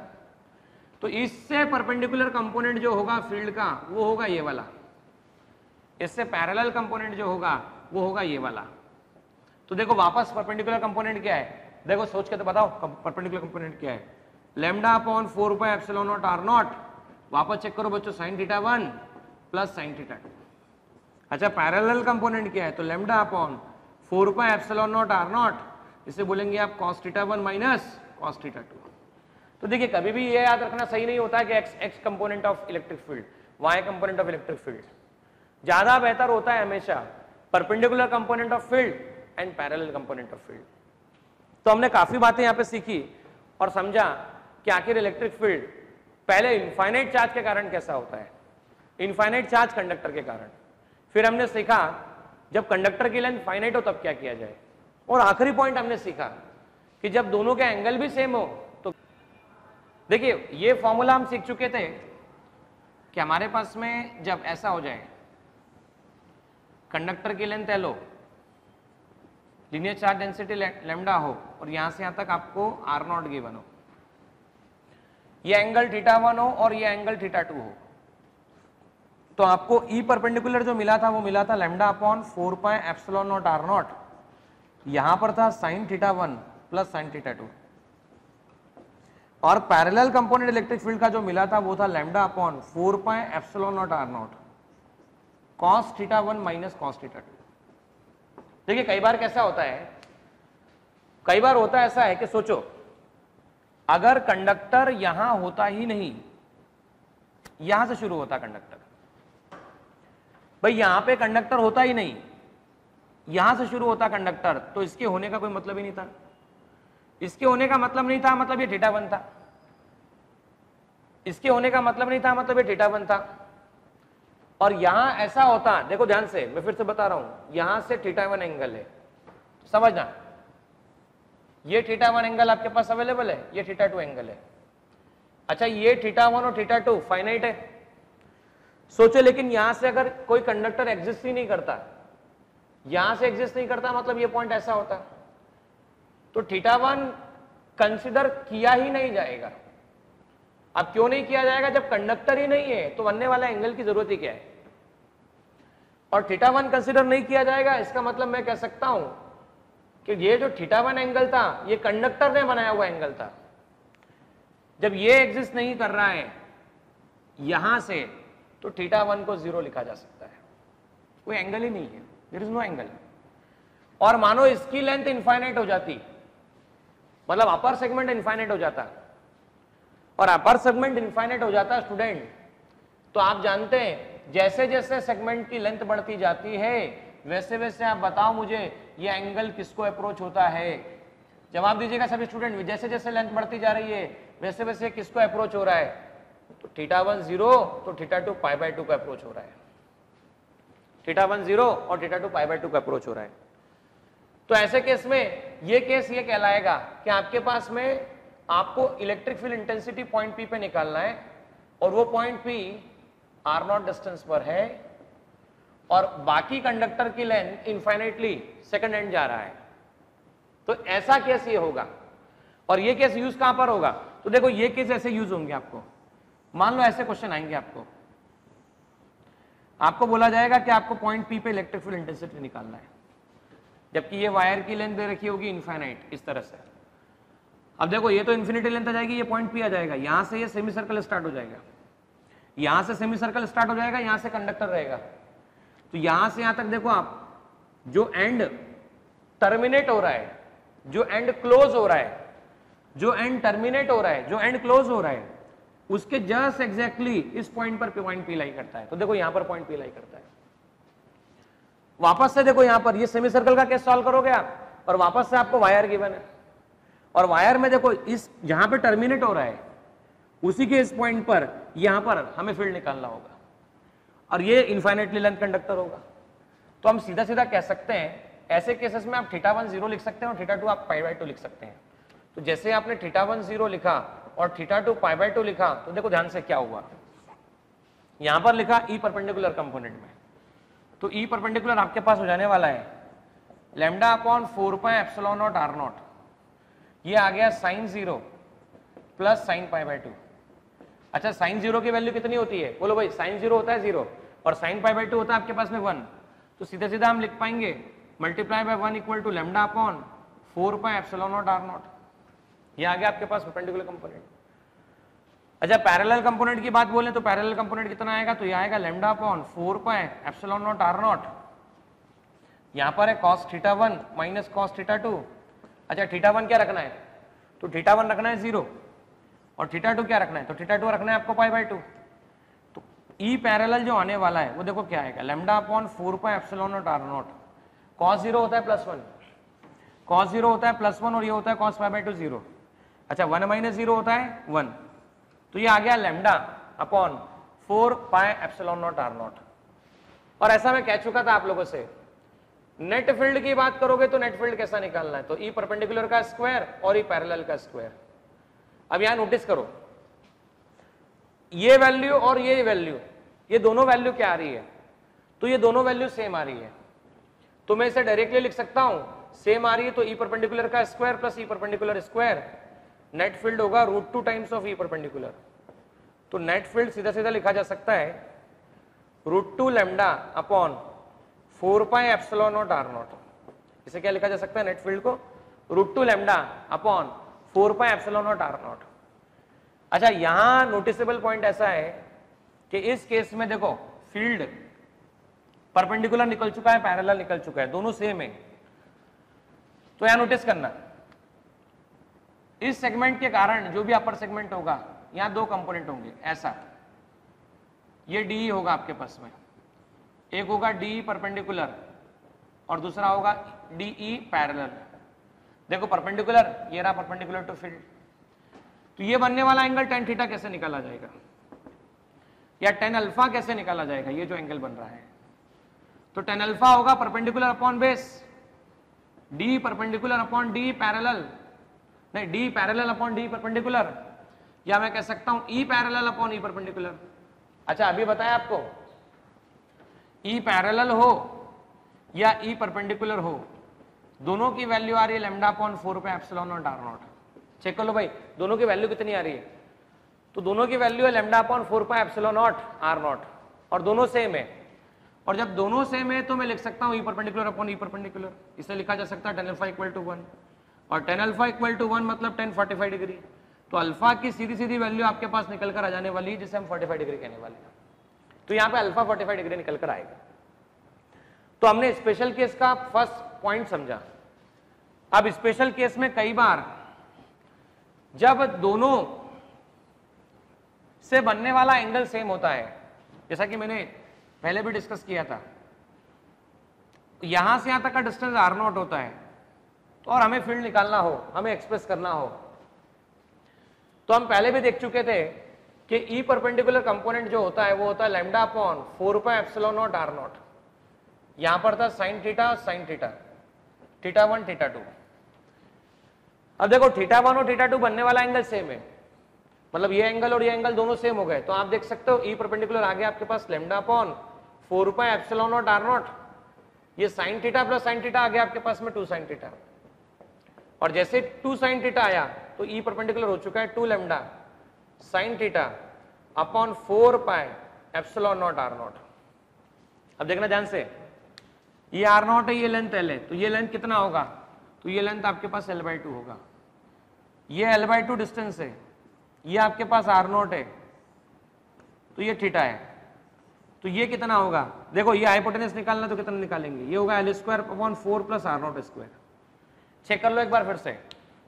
तो इससे परपेंडिकुलर कंपोनेंट जो होगा फील्ड का वो होगा ये वाला, इससे पैरेलल कंपोनेंट जो होगा वो होगा ये वाला। तो देखो वापस परपेंडिकुलर कंपोनेंट क्या है, देखो सोच के तो बताओ परपेंडिकुलर कंपोनेंट क्या है, λ/4πε0 r0। वापस चेक करो बच्चों, sin θ1 प्लस sin θ2। अच्छा, पैरेलल कंपोनेंट क्या है, तो λ/4πε0 r0, इसे बोलेंगे आप cos θ1 माइनस cos θ2। तो देखिए कभी भी ये याद रखना सही नहीं होता है कि x component of electric field, y component of electric field. ज्यादा बेहतर होता है हमेशा perpendicular component of field and parallel component of field. तो हमने काफी बातें यहाँ पे सीखी और समझा कि आखिर इलेक्ट्रिक फील्ड पहले इनफाइनाइट चार्ज के कारण कैसा होता है, इनफाइनाइट चार्ज कंडक्टर के कारण। फिर हमने सीखा जब कंडक्टर की लेंथ फाइनाइट हो तब क्या किया जाए, और आखिरी पॉइंट हमने सीखा कि जब दोनों के एंगल भी सेम हो तो देखिए ये फॉर्मूला हम सीख चुके थे कि हमारे पास में जब ऐसा हो जाए, कंडक्टर की लेंथ L हो, लीनियर चार्ज डेंसिटी लैम्डा हो और यहां से यहां तक आपको r0 गिवन हो, ये एंगल θ1 हो और ये एंगल θ2 हो, तो आपको E परपेंडिकुलर जो मिला था वो मिला था λ/4πε0 r0, यहां पर था sin θ1 प्लस sin θ2, और पैरेलल कंपोनेंट इलेक्ट्रिक फील्ड का जो मिला था वो था λ/4πε0 r0 cos θ1 माइनस cos θ2। देखिए कई बार कैसा होता है, कई बार होता ऐसा है कि सोचो अगर कंडक्टर यहां होता ही नहीं, यहां से शुरू होता कंडक्टर, भाई यहां पे कंडक्टर होता ही नहीं, यहां से शुरू होता कंडक्टर, तो इसके होने का कोई मतलब ही नहीं था। इसके होने का मतलब नहीं था, मतलब ये θ1 था, इसके होने का मतलब नहीं था, मतलब ये θ1 था। और यहां ऐसा होता, देखो ध्यान से मैं फिर से बता रहा हूं, यहां से θ1 एंगल है, समझना, ये θ1 एंगल आपके पास अवेलेबल है, ये θ2 एंगल है। अच्छा ये θ1 और θ2 फाइनाइट है, सोचो, लेकिन यहां से अगर कोई कंडक्टर एग्जिस्ट ही नहीं करता, यहां से एग्जिस्ट नहीं करता, मतलब ये पॉइंट ऐसा होता, तो θ1 कंसिडर किया ही नहीं जाएगा। अब क्यों नहीं किया जाएगा, जब कंडक्टर ही नहीं है तो बनने वाला एंगल की जरूरत ही क्या है। और θ1 कंसिडर नहीं किया जाएगा, इसका मतलब मैं कह सकता हूं कि ये जो θ1 एंगल था ये कंडक्टर ने बनाया हुआ एंगल था। जब ये एग्जिस्ट नहीं कर रहा है यहां से, तो θ1 को 0 लिखा जा सकता है, कोई एंगल ही नहीं है, देयर इज नो एंगल। और मानो इसकी लेंथ इनफाइनाइट हो जाती, मतलब अपर सेगमेंट इनफाइनाइट हो जाता, और अपर सेगमेंट इनफाइनाइट हो जाता स्टूडेंट, तो आप जानते हैं जैसे जैसे सेगमेंट की लेंथ बढ़ती जाती है वैसे वैसे आप बताओ मुझे ये एंगल किसको अप्रोच होता है। जवाब दीजिएगा सभी स्टूडेंट, जैसे जैसे लेंथ बढ़ती जा रही है वैसे वैसे किसको अप्रोच हो रहा है, तो θ1 0 तो θ2 π/2 को अप्रोच हो रहा है, θ1 0 और θ2 π/2 का अप्रोच हो रहा है। तो ऐसे केस में ये केस ये कहलाएगा कि आपके पास में आपको electric field intensity point P पे निकालना है और वो पॉइंट पी r0 डिस्टेंस पर है और बाकी कंडक्टर की लेंथ इनफाइनाइटली सेकंड एंड जा रहा है। तो ऐसा केस ये होगा, और ये केस यूज कहां पर होगा, तो देखो ये केस ऐसे यूज होंगे आपको। मान लो ऐसे क्वेश्चन आएंगे आपको बोला जाएगा कि आपको पॉइंट पी पे इलेक्ट्रिक फील्ड इंटेंसिटी निकालना है, जबकि ये वायर की लेंथ दे रखी होगी इनफाइनाइट इस तरह से। अब देखो ये तो इन्फिनिटी लेंथ आ जाएगी, ये पॉइंट पी आ जाएगा, यहां से ये सेमी सर्कल स्टार्ट हो जाएगा, यहां से सेमी सर्कल स्टार्ट हो जाएगा, यहां से कंडक्टर रहेगा। तो यहां से यहां तक देखो आप, जो एंड टर्मिनेट हो रहा है, जो एंड क्लोज हो रहा है, जो एंड टर्मिनेट हो रहा है, जो एंड क्लोज हो रहा है, उसके जस्ट एग्जैक्टली इस पॉइंट पर पॉइंट पी लाई करता है। तो देखो यहां पर पॉइंट पी लाई करता है। वापस से देखो यहां पर ये सेमी सर्कल का केस सॉल्व करोगे आप, और वापस से आपको वायर गिवन है, और वायर में देखो इस जहां पे टर्मिनेट हो रहा है उसी के इस पॉइंट पर यहां पर हमें फील्ड निकालना होगा, और ये इनफाइनाइटली लेंथ कंडक्टर होगा। तो हम सीधा सीधा कह सकते हैं ऐसे केसेस में आप θ1 0 लिख सकते हैं और θ2 आप π/2 लिख सकते हैं। तो जैसे आपने θ1 0 लिखा और θ2 π/2 लिखा, तो देखो ध्यान से क्या हुआ, यहां पर लिखा E परपेंडिकुलर कंपोनेंट में, तो E परपेंडिकुलर आपके पास हो जाने वाला है λ/4πε0 r0, ये आ गया sin 0 प्लस sin π/2। अच्छा sin 0 की वैल्यू कितनी होती है, बोलो भाई, sin 0 होता है 0 और sin π/2 होता है आपके पास में 1, तो सीधा सीधा हम लिख पाएंगे multiply by 1 equal to λ/4πε0 r0। ये आ गया आपके पास परपेंडिकुलर कंपोनेंट। अच्छा पैरेलल कंपोनेंट की बात बोलें तो पैरेलल कंपोनेंट कितना आएगा, तो ये आएगा λ/4πε0 r0, यहां पर है cos θ1 माइनस cos θ2। अच्छा θ1 क्या रखना है, तो θ1 रखना है 0 और θ2 क्या रखना है, तो θ2 रखना है आपको π/2। तो E पैरेलल जो आने वाला है वो देखो क्या आएगा, λ/4πε0 r0, cos 0 होता है +1, cos 0 होता है +1 और ये होता है cos π/2 0। अच्छा 1 माइनस 0 होता है 1, तो ये आ गया λ/4πε0 r0। और ऐसा मैं कह चुका था आप लोगों से, नेट फील्ड की बात करोगे तो नेट फील्ड कैसा निकालना है, तो E परपेंडिकुलर का स्क्वायर और E पैरेलल का स्क्वायर। अब यहां नोटिस करो ये वैल्यू और ये वैल्यू, ये दोनों वैल्यू क्या आ रही है, तो ये दोनों वैल्यू सेम आ रही है, तो मैं इसे डायरेक्टली लिख सकता हूं, सेम आ रही है तो E परपेंडिकुलर का square plus E perpendicular square, net field होगा √2 टाइम्स ऑफ E परपेंडिकुलर। तो नेट फील्ड सीधा सीधा लिखा जा सकता है √2 λ/4πε0 r0। इसे क्या लिखा जा सकता है नेट फील्ड को, √2 λ/4πε0 r0। अच्छा यहां नोटिसेबल पॉइंट ऐसा है कि इस केस में देखो फील्ड परपेंडिकुलर निकल चुका है, पैरेलल निकल चुका है, दोनों सेम है। तो यहां नोटिस करना इस सेगमेंट के कारण जो भी अपर सेगमेंट होगा यहां दो कंपोनेंट होंगे, ऐसा ये DE होगा आपके पास में, एक होगा DE परपेंडिकुलर और दूसरा होगा DE पैरेलल। देखो परपेंडिकुलर ये रहा परपेंडिकुलर टू फील्ड, तो ये बनने वाला एंगल tan थीटा कैसे निकाला जाएगा या tan अल्फा कैसे निकाला जाएगा, ये जो एंगल बन रहा है, तो tan अल्फा होगा perpendicular upon base D perpendicular upon D parallel, नहीं D parallel upon D perpendicular, या मैं कह सकता हूं E parallel upon E perpendicular. अच्छा अभी बताया आपको E पैरेलल हो या E परपेंडिकुलर हो, दोनों की वैल्यू आ रही है λ/4πε0 r0। चेक कर लो भाई दोनों की वैल्यू कितनी आ रही है, तो दोनों की वैल्यू है λ/4πε0 r0 और दोनों सेम है, और जब दोनों सेम है तो मैं लिख सकता हूं E perpendicular upon E perpendicular, इसे लिखा जा सकता है tan अल्फा इक्वल टू 1 और tan अल्फा इक्वल टू 1 मतलब tan 45 डिग्री। तो अल्फा की सीधी सीधी वैल्यू आपके पास निकल कर आ जाने वाली है जिसे हम 45 डिग्री कहने वाले हैं, तो यहाँ पे अल्फा 45 डिग्री निकल कर आएगा। तो हमने स्पेशल केस का फर्स्ट पॉइंट समझा। अब स्पेशल केस में कई बार जब दोनों से बनने वाला एंगल सेम होता है, जैसा कि मैंने पहले भी डिस्कस किया था, यहां से यहां तक का डिस्टेंस r0 होता है, और हमें फील्ड निकालना हो, हमें एक्सप्रेस करना हो, तो हम पहले भी देख चुके थे कि ई परपेंडिकुलर कंपोनेंट जो होता है वो होता है lambda upon 4 pi epsilon naught r0। यहां पर था साइन थीटा और साइन थीटा, थीटा 1 थीटा 2। अब देखो थीटा 1 और थीटा 2 बनने वाला एंगल सेम है, मतलब ये एंगल और ये एंगल दोनों सेम हो गए, तो आप देख सकते हो ई परपेंडिकुलर आ गया आपके पास lambda upon 4 pi epsilon naught r0, ये sine theta plus sine theta आ गया आपके पास में 2 साइन थीटा, और जैसे 2 साइन थीटा आया तो ई परपेंडिकुलर हो चुका है 2 lambda sine theta upon 4 pi epsilon naught r0। अब देखना ध्यान से, ये r0 है, ये लेंथ l है, तो ये लेंथ कितना होगा, तो ये लेंथ आपके पास l/2 होगा, ये l/2 डिस्टेंस है, ये आपके पास r0 है, तो ये थीटा है, तो ये कितना होगा, देखो ये हाइपोटेनस निकालना तो कितना निकालेंगे, ये होगा l² upon 4 plus r0²। Check कर लो एक बार फिर से,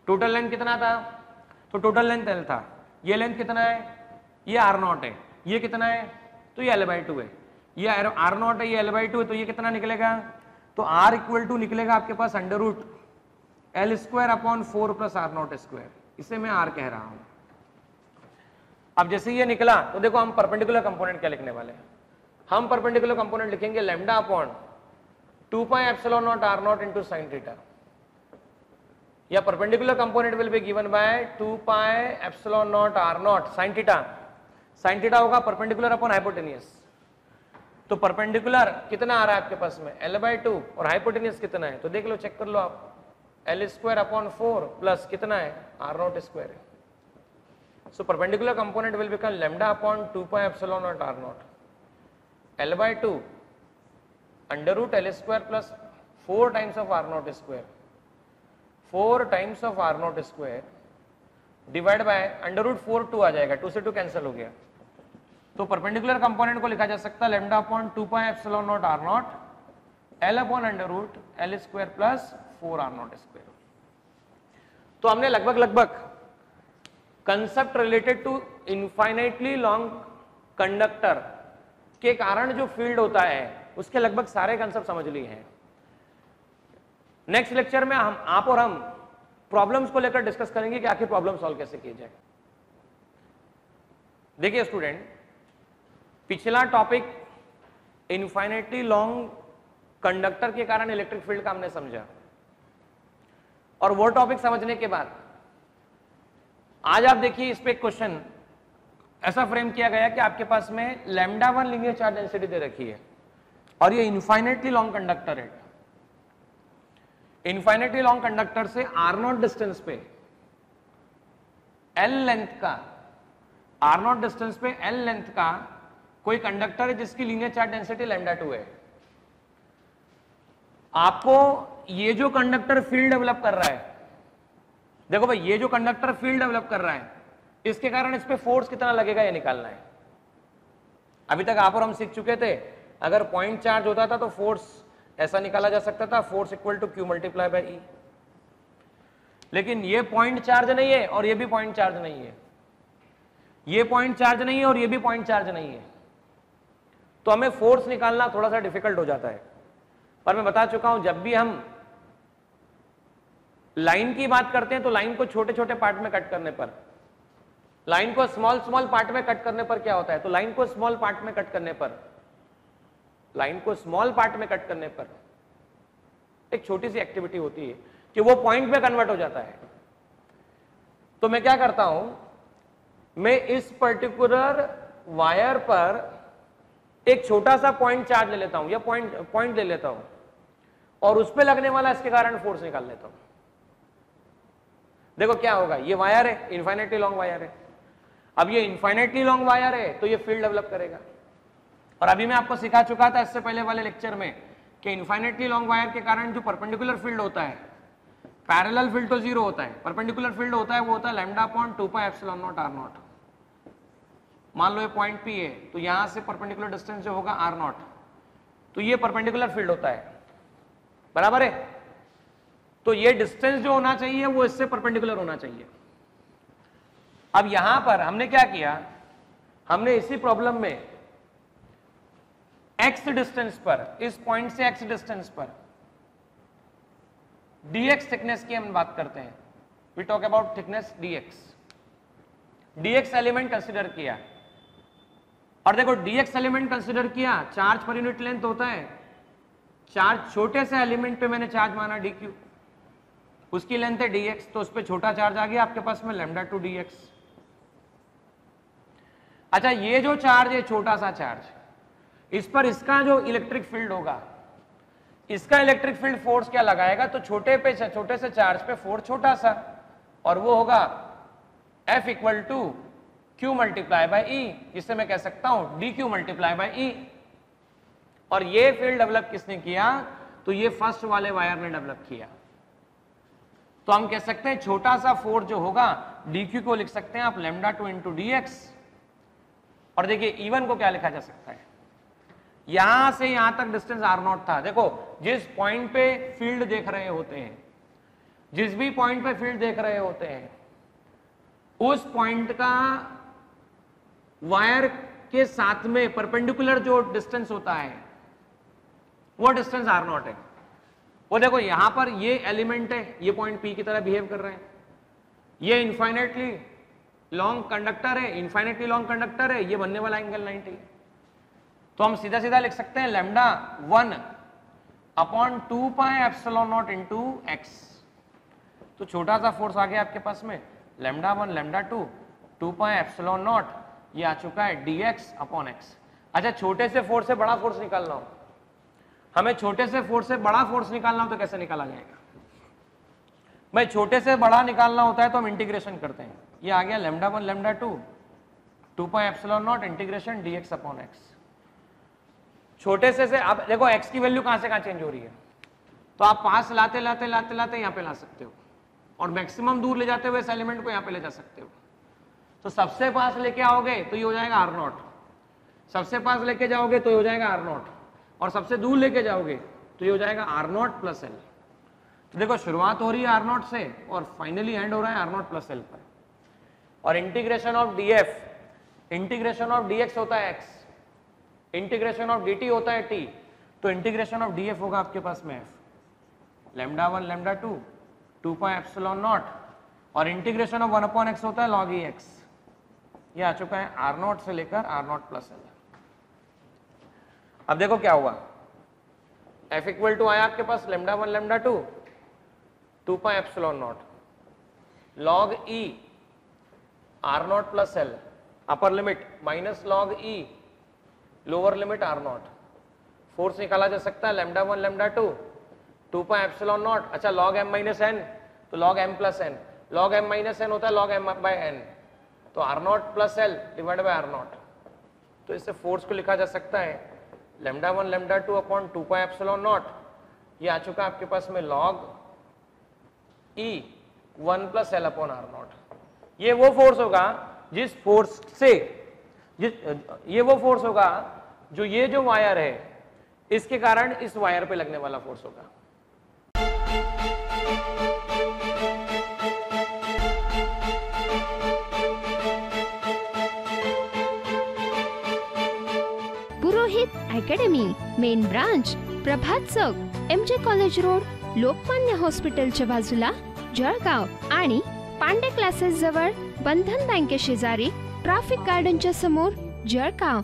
टोटल लेंथ कितना था, तो टोटल लेंथ l था, ये लेंथ कितना है, ये r0 है, ये कितना है, तो ये l/2 है, ये r0 है, ये l/2 है, तो ये कितना निकलेगा, तो r इक्वल टू निकलेगा आपके पास under root l² upon 4 plus r0², इसे मैं r कह रहा हूं। अब जैसे ये निकला तो देखो हम परपेंडिकुलर कंपोनेंट क्या लिखने वाले हैं, हम परपेंडिकुलर कंपोनेंट लिखेंगे lambda upon 2 pi epsilon naught r0 into sin theta, या perpendicular component will be given by 2 pi epsilon naught r0 sin theta, sin theta होगा परपेंडिकुलर अपॉन हाइपोटेनियस, तो परपेंडिकुलर कितना आ रहा है आपके पास में l/2 और हाइपोटेनियस कितना है, तो देख लो चेक कर लो आप, l² अपॉन 4 प्लस कितना है r0² है, so perpendicular component will become lambda upon 2 pi epsilon naught r0 l/2 under root l² plus 4 times of r0², 4 times of r0² divide by under root 4 2 आ जाएगा, 2 से 2 cancel हो गया, तो perpendicular component को लिखा जा सकता है lambda upon 2 pi epsilon naught r0 l upon under root l² plus 4 r0²। तो हमने लगभग concept related to infinitely long conductor के कारण जो फील्ड होता है उसके लगभग सारे कंसेप्ट समझ लिए हैं। नेक्स्ट लेक्चर में आप और हम प्रॉब्लम्स को लेकर डिस्कस करेंगे कि आखिर प्रॉब्लम सॉल्व कैसे किए जाए। देखिए स्टूडेंट, पिछला टॉपिक इनफाइनाइटली लॉन्ग कंडक्टर के कारण इलेक्ट्रिक फील्ड का हमने समझा, और वो टॉपिक समझने के बाद आज आप देखिए इस पे क्वेश्चन ऐसा फ्रेम किया गया कि आपके पास में λ1 लीनियर चार्ज डेंसिटी दे रखी है और ये इनफाइनाइटली लॉन्ग कंडक्टर है। इनफाइनाइटली लॉन्ग कंडक्टर से r0 डिस्टेंस पे l लेंथ का, r0 डिस्टेंस पे l लेंथ का कोई कंडक्टर है जिसकी लीनियर चार्ज डेंसिटी λ2 है। आपको ये जो कंडक्टर फील्ड डेवलप कर रहा है, देखो भाई ये जो कंडक्टर फील्ड डेवलप कर रहा है इसके कारण इस पे फोर्स कितना लगेगा ये निकालना है। अभी तक आप और हम सीख चुके थे अगर पॉइंट चार्ज होता था तो फोर्स ऐसा निकाला जा सकता था, force equal to Q multiply by E, लेकिन ये पॉइंट चार्ज नहीं है और ये भी पॉइंट चार्ज नहीं है, ये पॉइंट चार्ज नहीं है और ये भी पॉइंट चार्ज नहीं है, तो हमें फोर्स निकालना थोड़ा सा डिफिकल्ट हो जाता है। पर मैं बता चुका हूं जब भी हम लाइन की बात करते हैं तो लाइन को छोटे छोटे पार्ट में कट करने पर, लाइन को स्मॉल स्मॉल पार्ट में कट करने पर क्या होता है, तो लाइन को स्मॉल पार्ट में कट करने पर, लाइन को स्मॉल पार्ट में कट करने पर एक छोटी सी एक्टिविटी होती है कि वो पॉइंट में कन्वर्ट हो जाता है। तो मैं क्या करता हूं, मैं इस पर्टिकुलर वायर पर एक छोटा सा पॉइंट चार्ज ले लेता हूं या पॉइंट ले लेता हूं और उस पर लगने वाला इसके कारण फोर्स निकाल लेता हूं। देखो क्या होगा, ये वायर है, इनफाइनाइटली लॉन्ग वायर है, अब ये इनफाइनाइटली लॉन्ग वायर है तो ये फील्ड डेवलप करेगा। और अभी मैं आपको सिखा चुका था इससे पहले वाले लेक्चर में कि इनफाइनाइटली लॉन्ग वायर के कारण जो परपेंडिकुलर फील्ड होता है, पैरेलल फील्ड तो जीरो होता है, परपेंडिकुलर फील्ड होता है वो होता है lambda upon 2 pi epsilon naught r0। मान लो ये पॉइंट P है तो यहां से परपेंडिकुलर डिस्टेंस जो होगा r0, तो तो ये परपेंडिकुलर फील्ड होता है, बराबर है। तो ये डिस्टेंस जो होना चाहिए वो इससे परपेंडिकुलर होना चाहिए। अब यहां पर हमने क्या किया, हमने इसी प्रॉब्लम में x डिस्टेंस पर, इस पॉइंट से x डिस्टेंस पर dx थिकनेस की हम बात करते हैं, we talk about thickness dx element consider किया। और देखो dx एलिमेंट कंसीडर किया, चार्ज पर यूनिट लेंथ होता है, चार्ज छोटे से एलिमेंट पे मैंने चार्ज माना dq, उसकी लेंथ है dx, तो उस पर छोटा चार्ज आ गया आपके पास में λ2 dx। अच्छा, ये जो चार्ज है छोटा सा चार्ज, इस पर इसका जो इलेक्ट्रिक फील्ड होगा, इसका इलेक्ट्रिक फील्ड फोर्स क्या लगाएगा, तो छोटे से चार्ज पे फोर्स छोटा सा, और वो होगा F equal to Q multiply by E, जिससे मैं कह सकता हूं dQ मल्टीप्लाई बाई E। और ये फील्ड डेवलप किसने किया, तो ये फर्स्ट वाले वायर ने डेवलप किया। तो हम कह सकते हैं छोटा सा फोर्स जो होगा dQ को लिख सकते हैं आप λ2 इंटू dx। और देखिए E1 को क्या लिखा जा सकता है, यहां से यहां तक डिस्टेंस r0 था। देखो जिस पॉइंट पे फील्ड देख रहे होते हैं, जिस भी पॉइंट पे फील्ड देख रहे होते हैं, उस पॉइंट का वायर के साथ में परपेंडिकुलर जो डिस्टेंस होता है वो डिस्टेंस r0 है। वो देखो यहां पर ये एलिमेंट है, ये पॉइंट P की तरह बिहेव कर रहे हैं, ये इनफाइनेटली लॉन्ग कंडक्टर है, इनफाइनेटली लॉन्ग कंडक्टर है, ये बनने वाला एंगल 90 है। तो हम सीधा सीधा लिख सकते हैं λ1 upon 2 pi epsilon naught into x. तो छोटा सा फोर्स आ गया आपके पास में λ1 λ2 2 पाई एप्सिलॉन नॉट, ये आ चुका है dx अपॉन एक्स। अच्छा, छोटे से फोर्स से बड़ा फोर्स निकालना हो, हमें छोटे से फोर्स से बड़ा फोर्स निकालना हो तो कैसे निकाला जाएगा भाई, छोटे से बड़ा निकालना होता है तो हम इंटीग्रेशन करते हैं। ये आ गया λ1 λ2 2 pi epsilon not integration dx upon x. छोटे से आप देखो x की वैल्यू कहां से कहां चेंज हो रही है, तो आप पास लाते लाते लाते लाते यहां पे ला सकते हो, और मैक्सिमम दूर ले जाते हुए इस एलिमेंट को यहां पे ले जा सकते हो। तो सबसे पास लेके आओगे तो ये हो जाएगा r0, सबसे पास लेके जाओगे तो ये हो जाएगा r0, और सबसे दूर लेके जाओगे तो ये हो जाएगा r0 प्लस l। तो देखो शुरुआत हो रही है r0 से और फाइनली एंड हो रहा है r0 प्लस l पर। और integration of df, integration of dx होता है x, इंटीग्रेशन ऑफ dt होता है t, तो इंटीग्रेशन ऑफ df होगा आपके पास में f λ1 λ2 2 पाई एप्सिलॉन नॉट, और इंटीग्रेशन ऑफ 1 अपॉन x होता है log e x। ये आ चुका है r0 से लेकर r0 प्लस l। अब देखो क्या हुआ, f इक्वल टू आया आपके पास λ1 λ2 2 pi epsilon not log e r0 plus l, upper limit minus log e lower limit r0। Force निकाला जा सकता है λ1 λ2 2 पाई एप्सिलॉन नॉट। अच्छा, log m माइनस n तो log m plus n, log m minus n होता है log m bye n, तो r0 plus l divide by r0। तो इससे फोर्स को लिखा जा सकता है λ1 λ2 अपॉन 2 पाई एप्सिलॉन नॉट, ये आ चुका है आपके पास में log e 1 plus l upon r0। ये वो फोर्स होगा जिस फोर्स से ये वो फोर्स होगा जो ये जो वायर है इसके कारण इस वायर पे लगने वाला फोर्स होगा। पुरोहित अकॅडमी, मेन ब्रांच प्रभात चौक, एमजे कॉलेज रोड, लोकमान्य हॉस्पिटलच्या बाजूला, जळगाव, आणि पांडे क्लासेस जवळ, बंधन बँके शेजारी, ट्रॅफिक गार्डनच्या समोर, जळगाव।